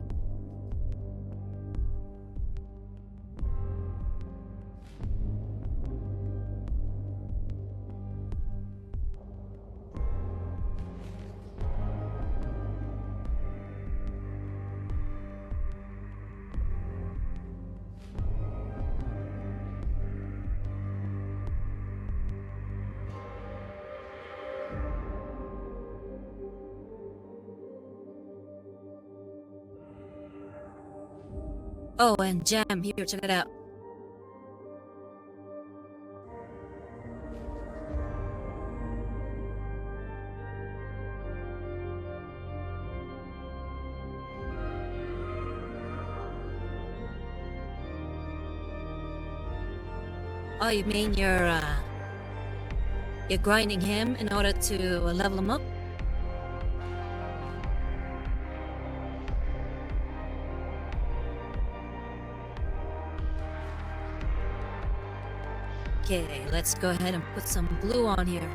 Oh, and Jam, here, check it out. Oh, you mean you're grinding him in order to level him up? Okay, let's go ahead and put some blue on here.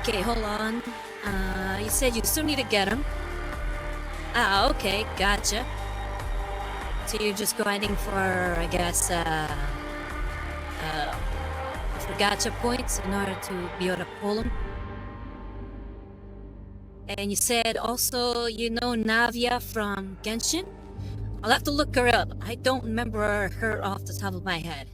Okay, hold on. You said you still need to get them. Ah, okay, gotcha. So you're just grinding for, I guess, for gacha points in order to be able to pull them. And you said also you know Navia from Genshin? I'll have to look her up. I don't remember her off the top of my head.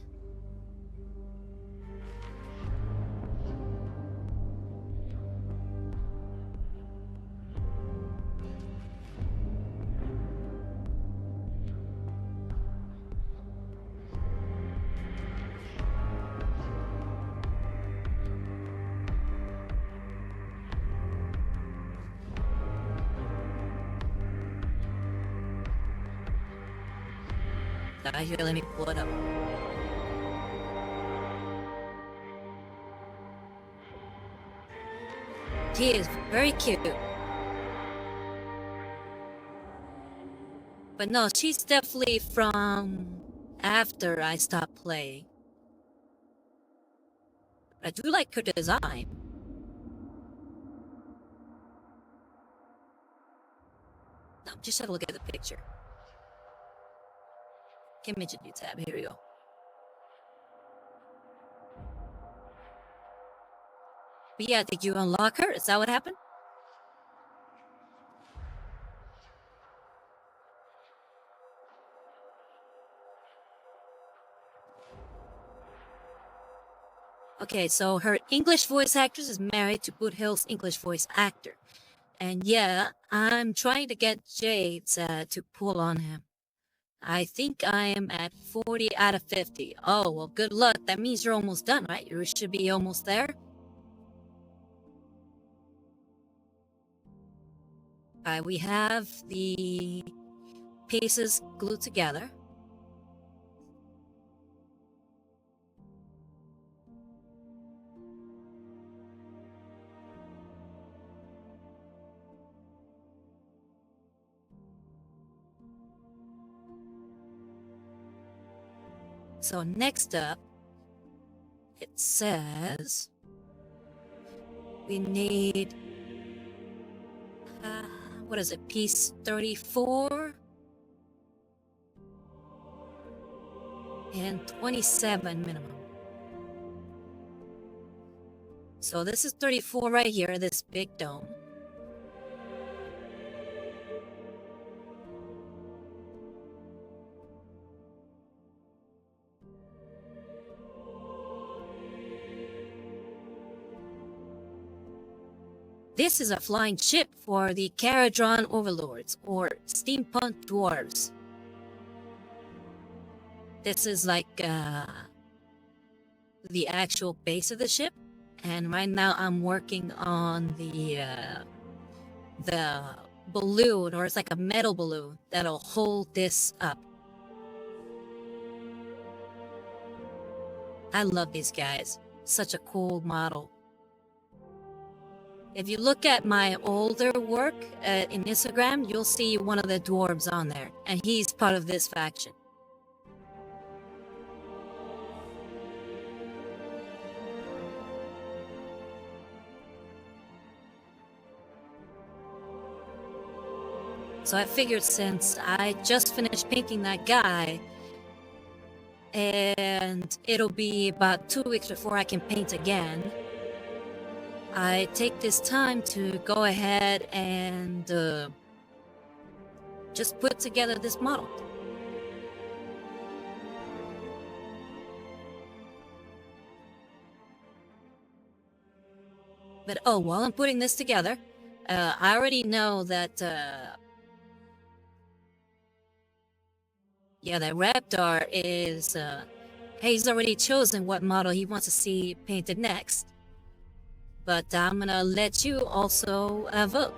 Here, let me pull it up. She is very cute. But no, she's definitely from after I stopped playing. I do like her design. No, just have a look at the picture. Image new tab, here we go. But yeah, did you unlock her? Is that what happened? Okay, so her English voice actress is married to Boot Hill's English voice actor. And yeah, I'm trying to get Jades to pull on him. I think I am at 40 out of 50. Oh, well, good luck. That means you're almost done, right? You should be almost there. Alright, we have the pieces glued together. So next up, it says we need, what is it, piece 34 and 27 minimum. So this is 34 right here, this big dome. This is a flying ship for the Kharadron Overlords, or steampunk dwarves. This is like the actual base of the ship, and right now I'm working on the balloon, or it's like a metal balloon that'll hold this up. I love these guys. Such a cool model. If you look at my older work in Instagram, you'll see one of the dwarves on there, and he's part of this faction. So I figured since I just finished painting that guy, and it'll be about 2 weeks before I can paint again, I take this time to go ahead and just put together this model. But oh, while I'm putting this together, I already know that yeah, that Raptor is he's already chosen what model he wants to see painted next. But I'm gonna let you also vote.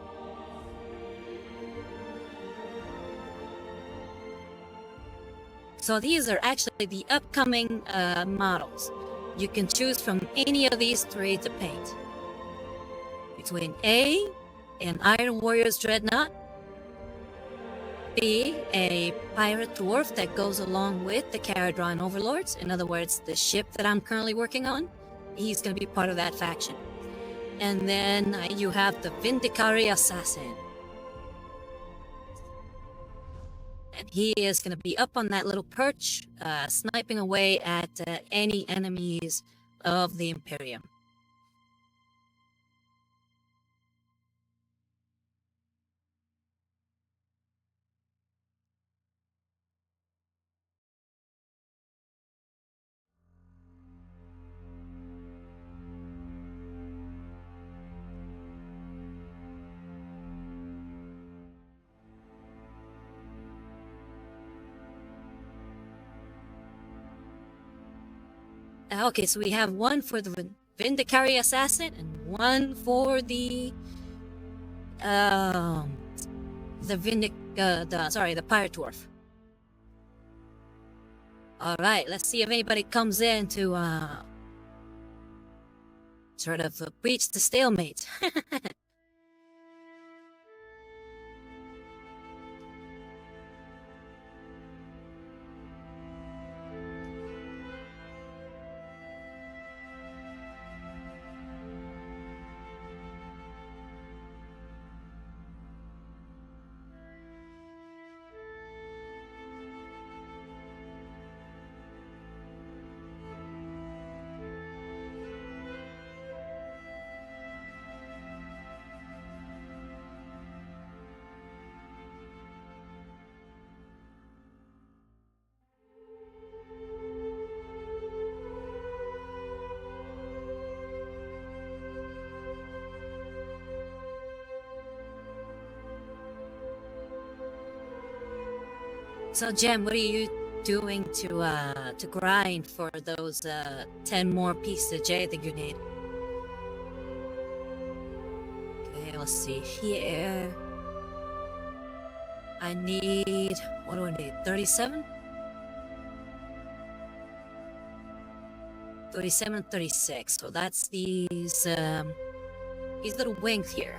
So these are actually the upcoming models. You can choose from any of these three to paint. Between A, an Iron Warrior's Dreadnought, B, a pirate dwarf that goes along with the Kharadron Overlords, in other words, the ship that I'm currently working on, he's going to be part of that faction. And then you have the Vindicary Assassin. And he is going to be up on that little perch, sniping away at any enemies of the Imperium. Okay, so we have one for the Vindicary Assassin and one for the Pirate Dwarf. All right, let's see if anybody comes in to sort of breach the stalemate. So, Jem, what are you doing to grind for those 10 more pieces of jade that you need? Okay, let's see here. I need, what do I need? 37? 37 and 36. So that's these little wings here.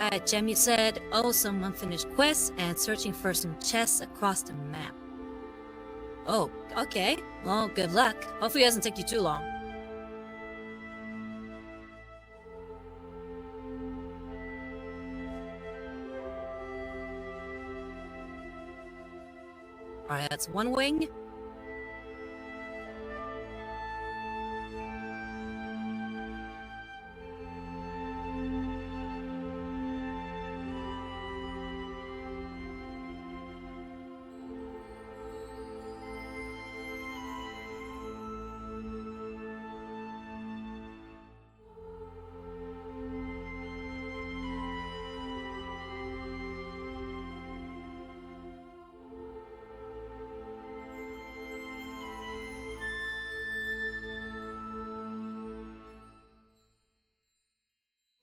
Alright, Jem, you said, oh, some unfinished quests and searching for some chests across the map. Oh, okay. Well, good luck. Hopefully it doesn't take you too long. Alright, that's one wing.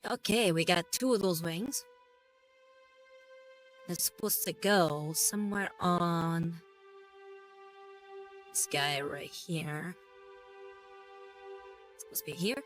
Okay, we got two of those wings. It's supposed to go somewhere on this guy right here. It's supposed to be here.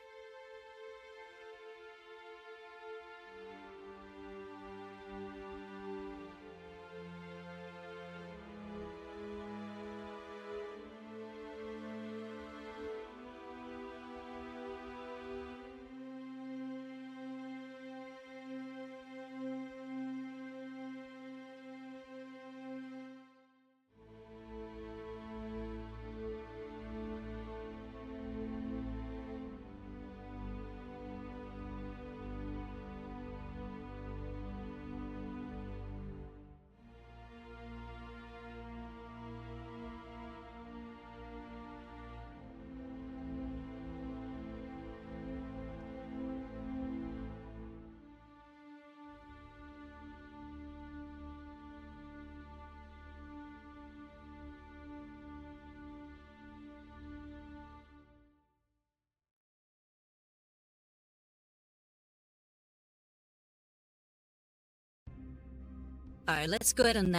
Alright, let's go ahead and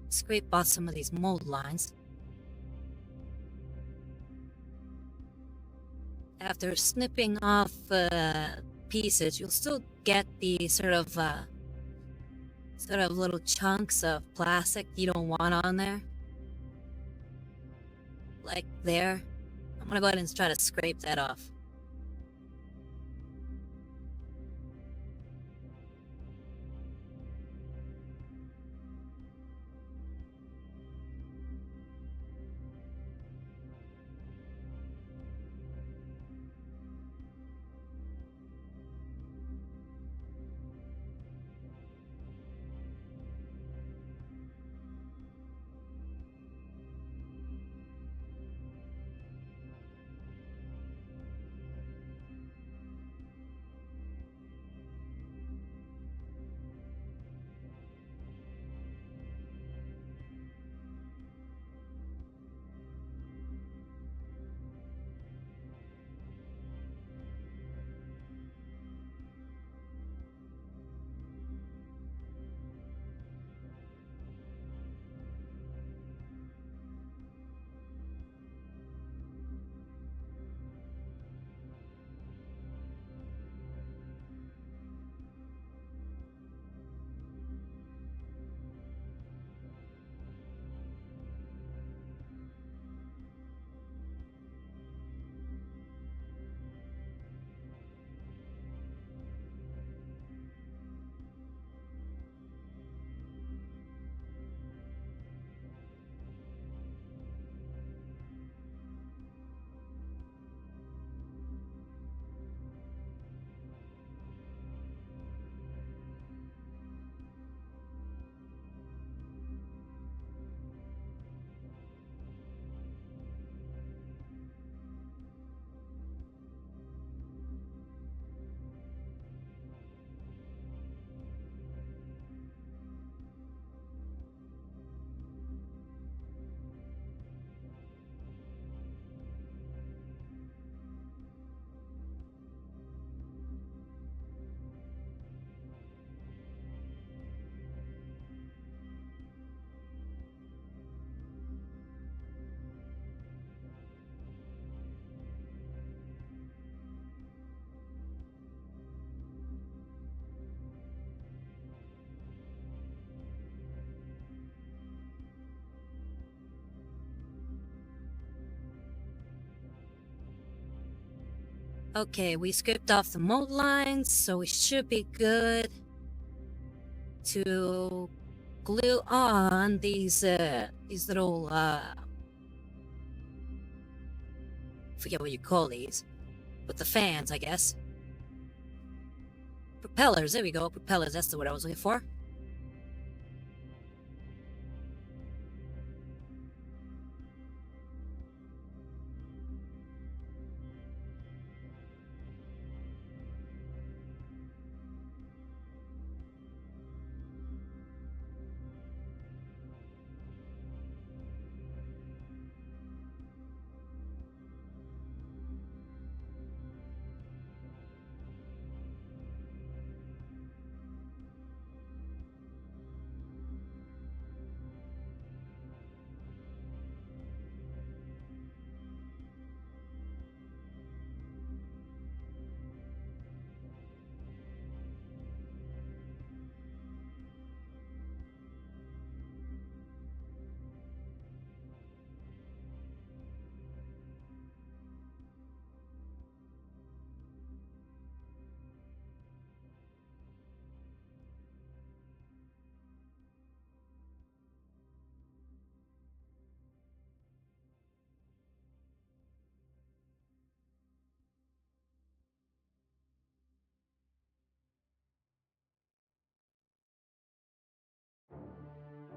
scrape off some of these mold lines. After snipping off pieces, you'll still get the sort of little chunks of plastic you don't want on there. Like there. I'm gonna go ahead and try to scrape that off. Okay, we scraped off the mold lines, so we should be good to glue on these little forget what you call these, but the fans, I guess. Propellers, there we go, propellers, that's the word I was looking for.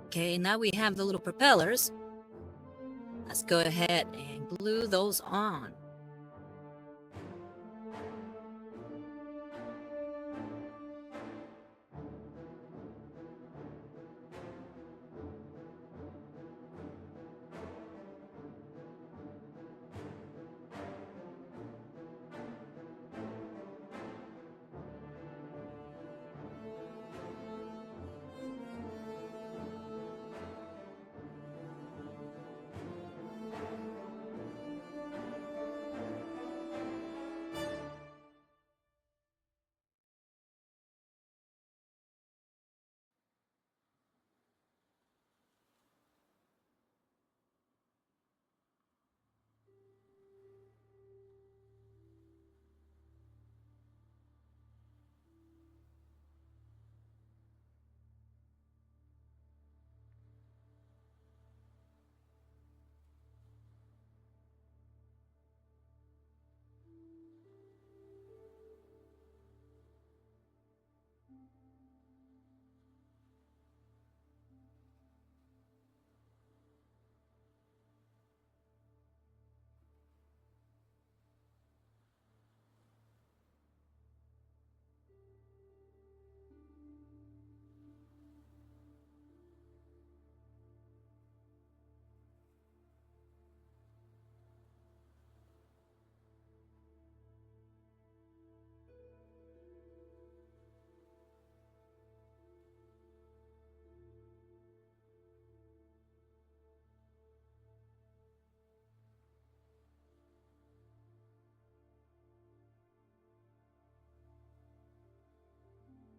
Okay, now we have the little propellers. Let's go ahead and glue those on.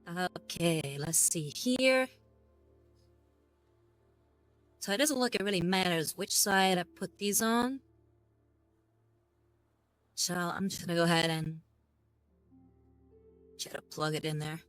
Okay, let's see here. So it doesn't look it really matters which side I put these on. So I'm just gonna go ahead and try to plug it in there.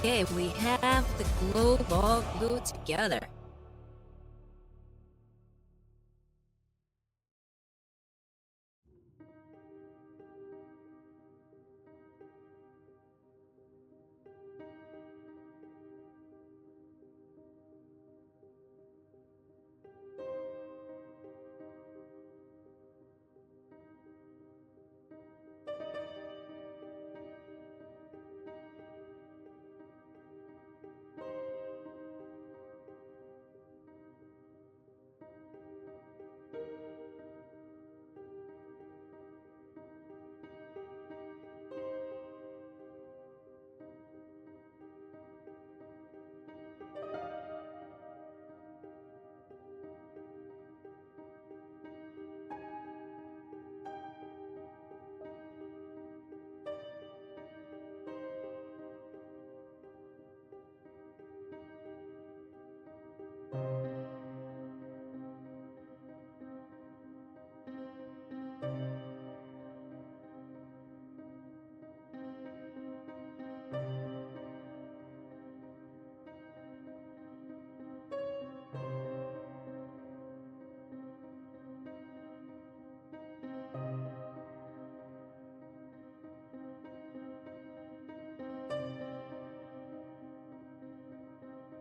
Okay, we have the globe all glued together.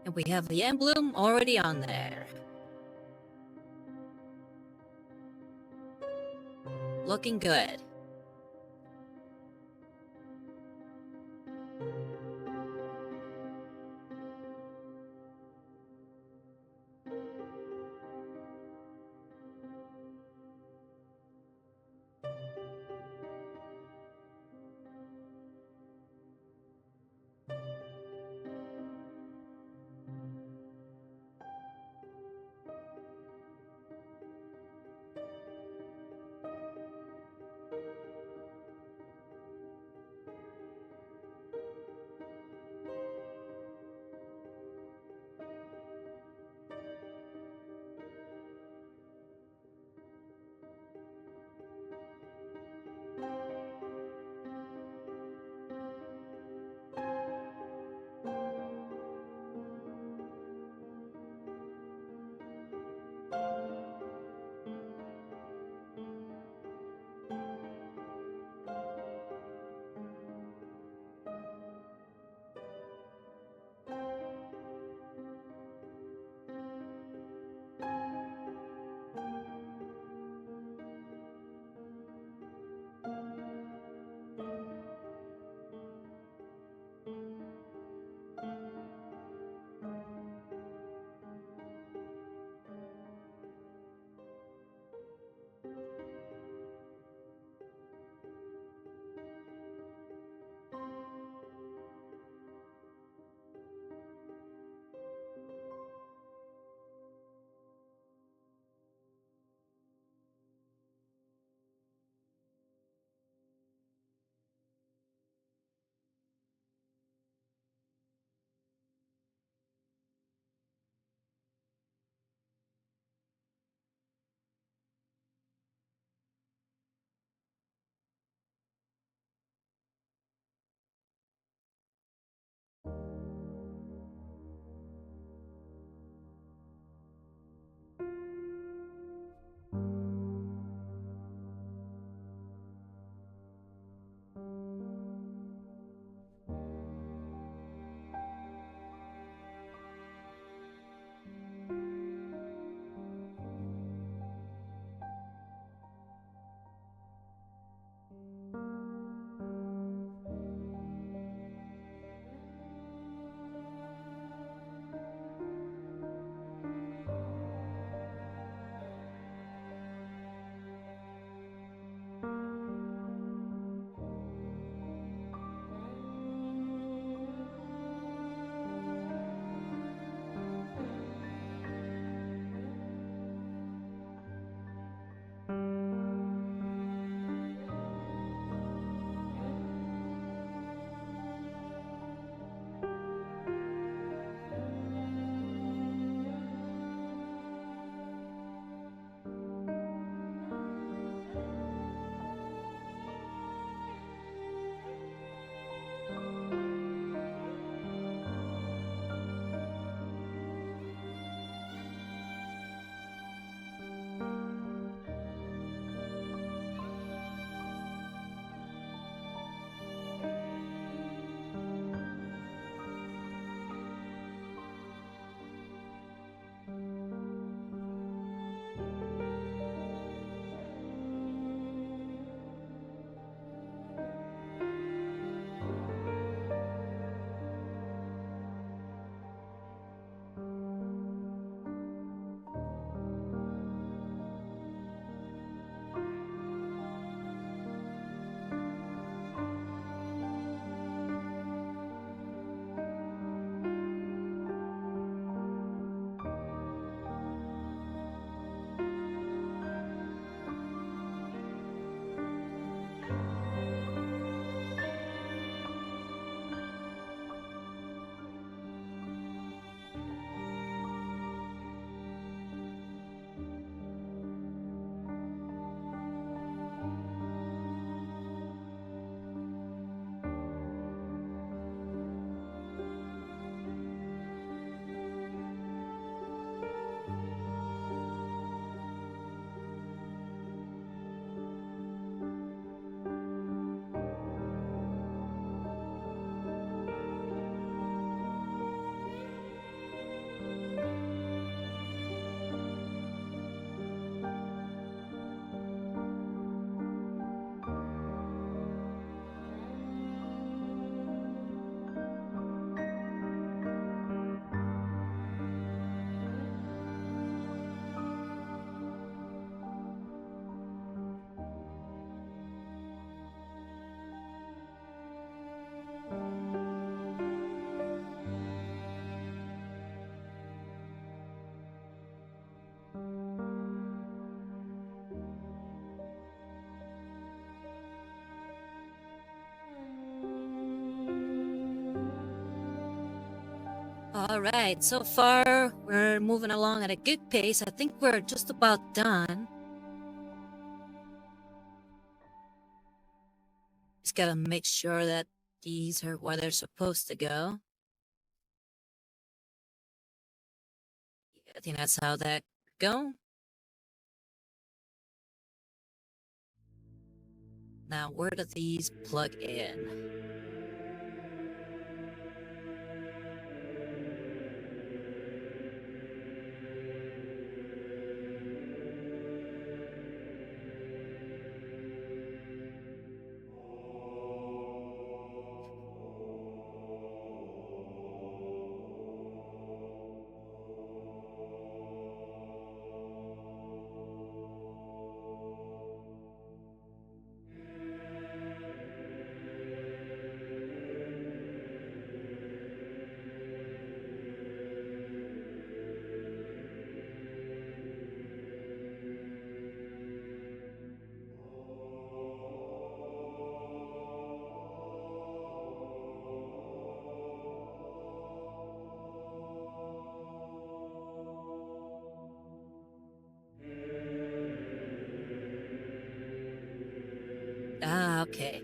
And we have the emblem already on there. Looking good. Alright, so far we're moving along at a good pace. I think we're just about done. Just gotta make sure that these are where they're supposed to go. I think that's how that go. Now, where do these plug in? Ah, okay.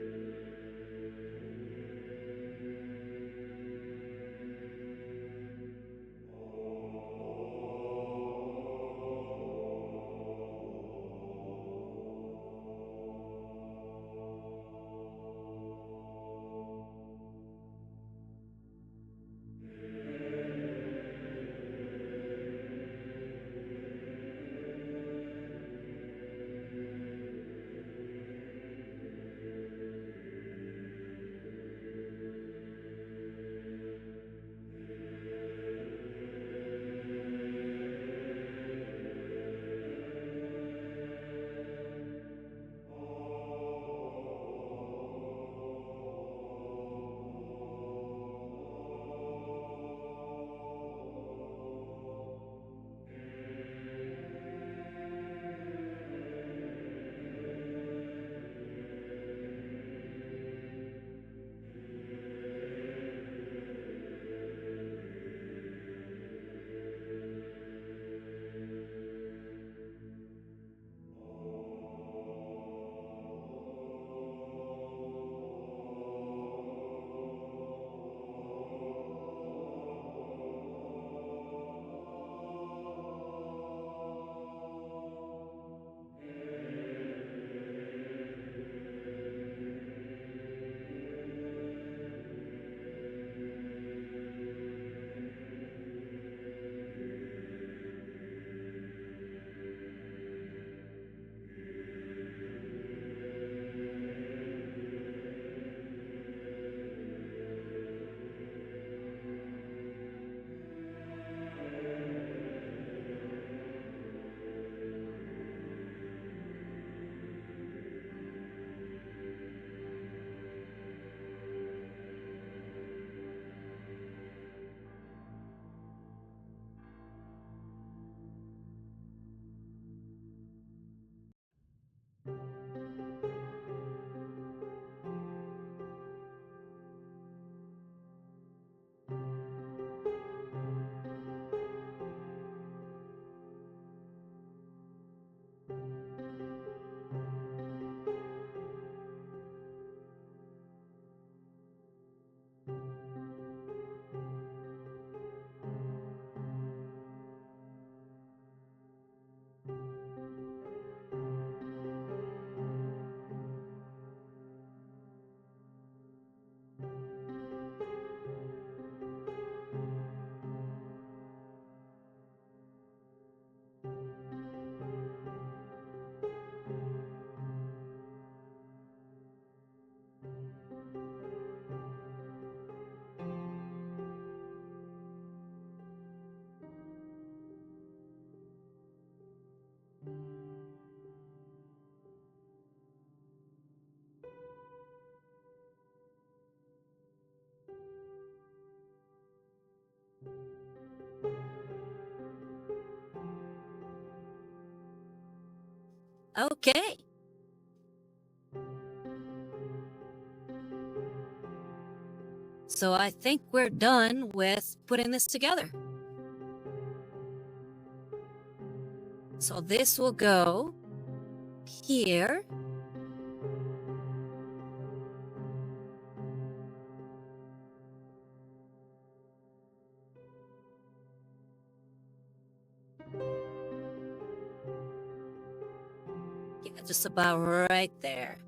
Okay. So I think we're done with putting this together. So this will go here. Yeah, just about right there.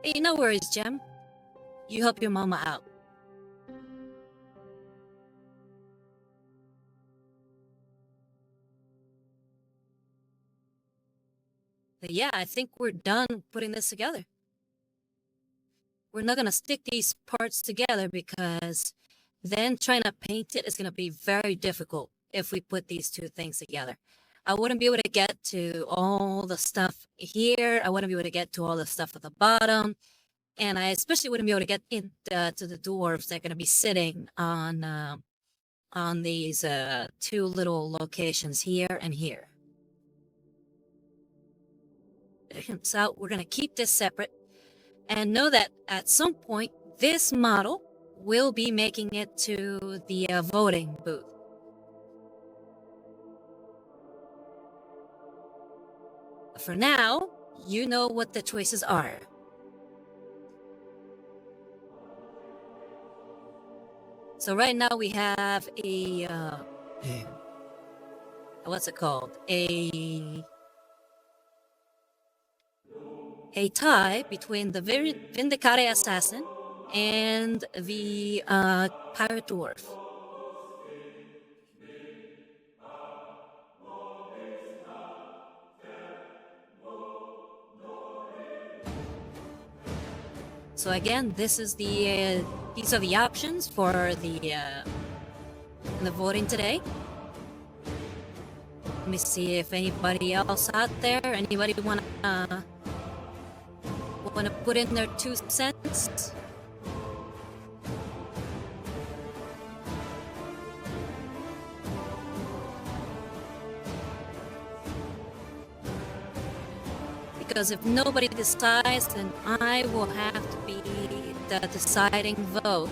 Hey, no worries, Jem. You help your mama out. But yeah, I think we're done putting this together. We're not gonna stick these parts together because then trying to paint it is gonna be very difficult if we put these two things together. I wouldn't be able to get to all the stuff here. I wouldn't be able to get to all the stuff at the bottom. And I especially wouldn't be able to get to the dwarves that are gonna be sitting on these two little locations here and here. So we're going to keep this separate and know that at some point this model will be making it to the voting booth. For now, you know what the choices are. So right now we have a what's it called? A tie between the Vindicare Assassin and the Pirate Dwarf. So again, this is these are the options for the voting today. Let me see if anybody else out there, anybody wanna put in their 2 cents? Because if nobody decides, then I will have to be the deciding vote.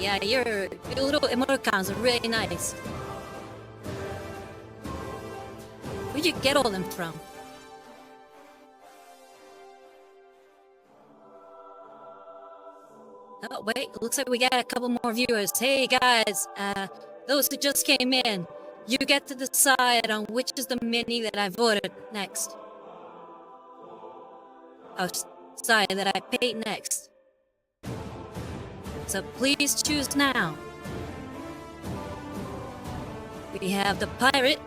Yeah, your little emoticons are really nice. Where'd you get all them from? Oh, wait, looks like we got a couple more viewers. Hey guys, those who just came in, you get to decide on which is the mini that I voted next. Oh, sorry, that I paid next. So please choose now. We have the Pirate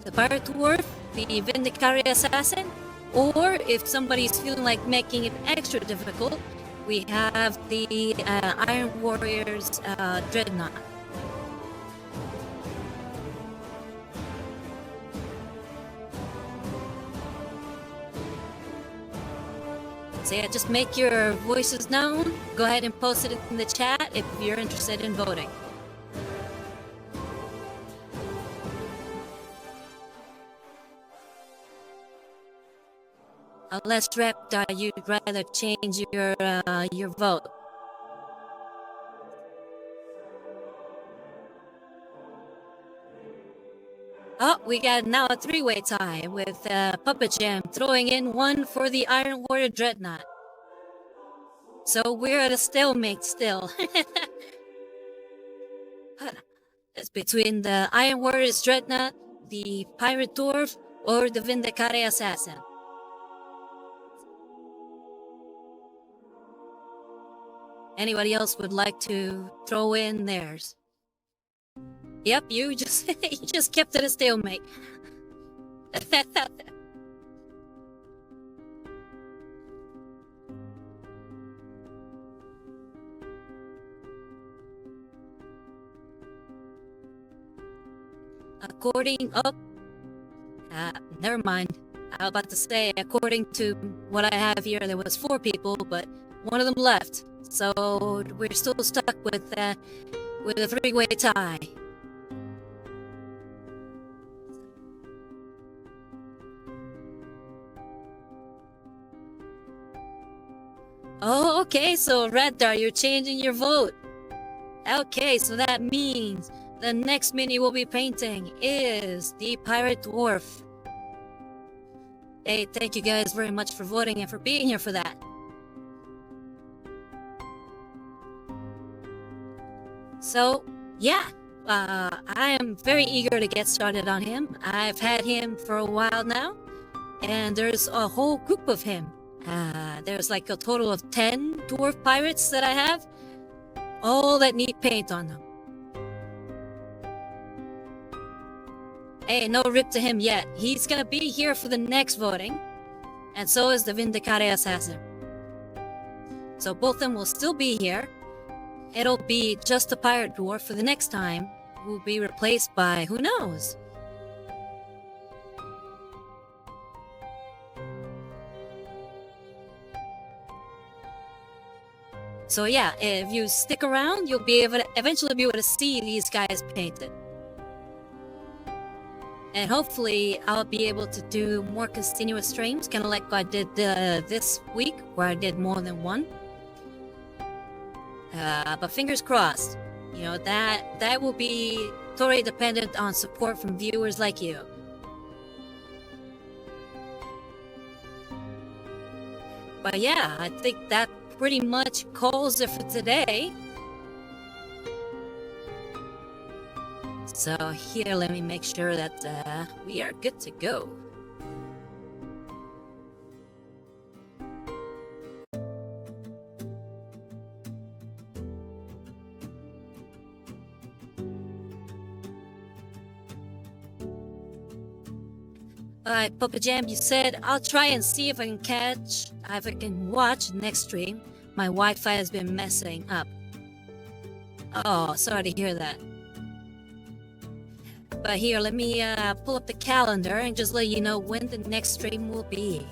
Dwarf, the Vindicare Assassin, or if somebody's feeling like making it extra difficult, we have the Iron Warriors Dreadnought. So yeah, just make your voices known. Go ahead and post it in the chat if you're interested in voting. Unless Rep, you'd rather change your vote. Oh, we got now a 3-way tie with Puppet Jam throwing in 1 for the Iron Warrior Dreadnought. So we're at a stalemate still. It's between the Iron Warrior's Dreadnought, the Pirate Dwarf, or the Vindicare Assassin. Anybody else would like to throw in theirs? Yep, you just you just kept it a stalemate. according... Oh, never mind. I was about to say, according to what I have here, there was 4 people, but one of them left. So we're still stuck with a 3-way tie. Oh, okay, so Reddar, you're changing your vote. Okay, so that means the next mini we'll be painting is the Pirate Dwarf. Hey, thank you guys very much for voting and for being here for that. So, yeah, I am very eager to get started on him. I've had him for a while now, and there's a whole group of him. There's like a total of 10 dwarf pirates that I have, all that need paint on them. Hey, no rip to him yet. He's gonna be here for the next voting, and so is the Vindicare Assassin. So both of them will still be here. It'll be just the Pirate Dwarf for the next time, who will be replaced by who knows? So yeah, if you stick around, you'll be able to eventually be able to see these guys painted. And hopefully, I'll be able to do more continuous streams, kind of like I did this week, where I did more than one. But fingers crossed, you know, that will be totally dependent on support from viewers like you. But yeah, I think that pretty much calls it for today. So here, let me make sure that we are good to go. Alright, Papa Jam, you said I'll try and see if I can watch next stream. My Wi-Fi has been messing up. Oh, sorry to hear that. But here, let me pull up the calendar and just let you know when the next stream will be.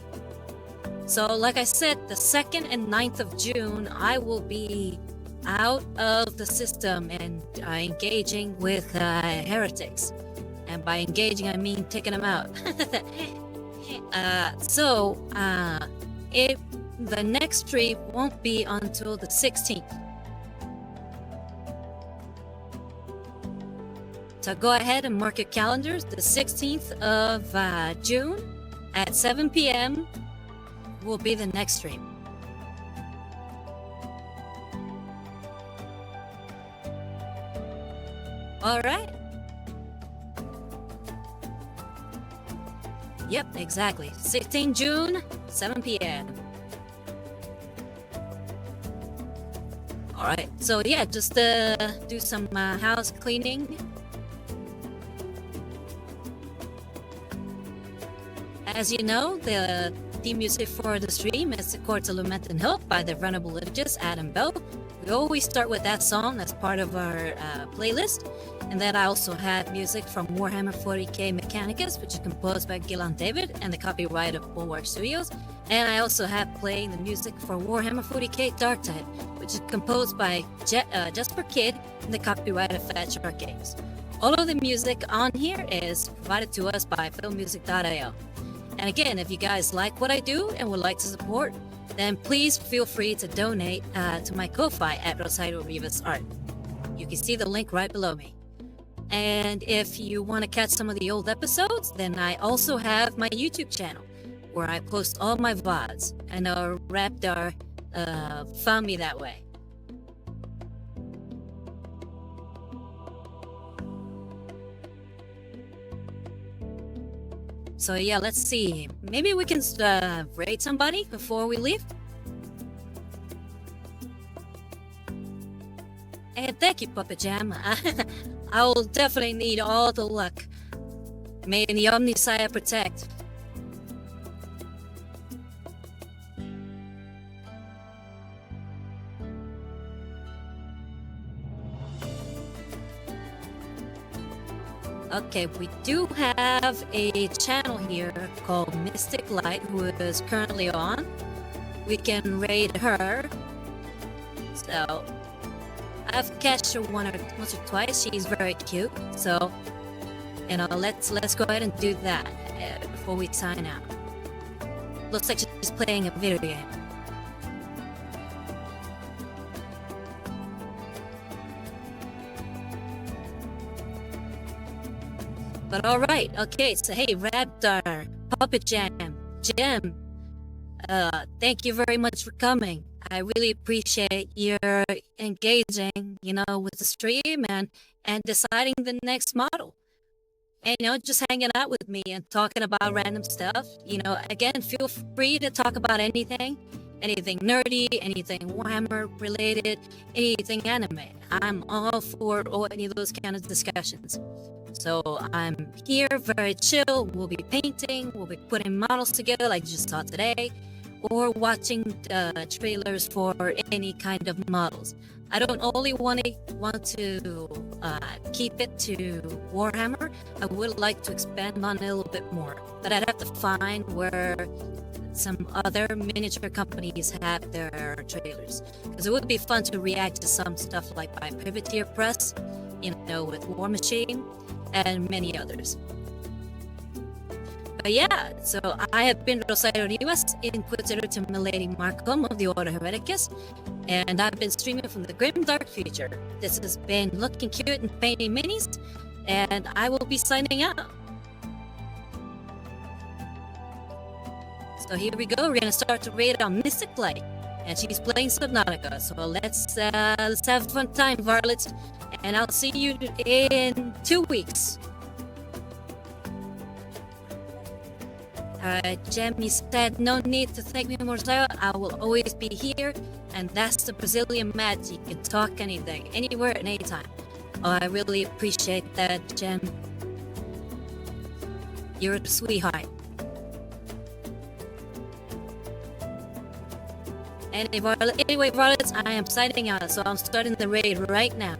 So, like I said, the 2nd and 9th of June, I will be out of the system and engaging with heretics. And by engaging, I mean taking them out. The next stream won't be until the 16th. So go ahead and mark your calendars. The 16th of June at 7 p.m. will be the next stream. All right. Yep, exactly. 16 June, 7 p.m. All right. So yeah, just do some house cleaning. As you know, the theme music for the stream is the Chords of Lament and Hope by the Venerable Liturgist Adam Bell. We always start with that song as part of our playlist. And then I also have music from Warhammer 40k Mechanicus, which is composed by Guillaume David and the copyright of Bulwark Studios. And I also have playing the music for Warhammer 40k Darktide, which is composed by Jesper Kyd and the copyright of Fat Shark Games. All of the music on here is provided to us by filmmusic.io. And again, if you guys like what I do and would like to support, then please feel free to donate to my Ko-Fi at Rosario Rivas Art. You can see the link right below me. And if you want to catch some of the old episodes, then I also have my YouTube channel where I post all my VODs. I know Raptor found me that way. So yeah, let's see. Maybe we can raid somebody before we leave. And thank you, Puppet Jam. I will definitely need all the luck. May the Omnisire protect. Okay, we do have a channel here called Mystic Light, who is currently on. We can raid her. So, I've catched her once or twice. She's very cute. So, let's go ahead and do that before we sign out. Looks like she's playing a video game. But alright, okay, so hey, Raptor, Puppet Jam, Jim, thank you very much for coming. I really appreciate your engaging, with the stream and deciding the next model. And, just hanging out with me and talking about random stuff. Again, feel free to talk about anything nerdy, anything Warhammer related, anything anime. I'm all for any of those kind of discussions. So I'm here, very chill. We'll be painting, we'll be putting models together like you just saw today, or watching trailers for any kind of models. I don't only want to keep it to Warhammer. I would like to expand on it a little bit more, but I'd have to find where some other miniature companies have their trailers, because it would be fun to react to some stuff like by Privateer Press, with War Machine and many others. But yeah, so I have been Rosario Rivas, Inquisitor to Milady Markham of the Order Hereticus, and I've been streaming from the grim dark future. This has been Looking Cute and Painting Minis, and I will be signing out. So here we go, we're gonna start to raid on Mystic Light, and she's playing Subnautica, so let's have a fun time, Varlets, and I'll see you in 2 weeks. Jem, you said no need to thank me, Morzayo. I will always be here, and that's the Brazilian magic. You can talk anything, anywhere, and anytime. Oh, I really appreciate that, Jem. You're a sweetheart. Anyway, Varlets, I am signing out, so I'm starting the raid right now.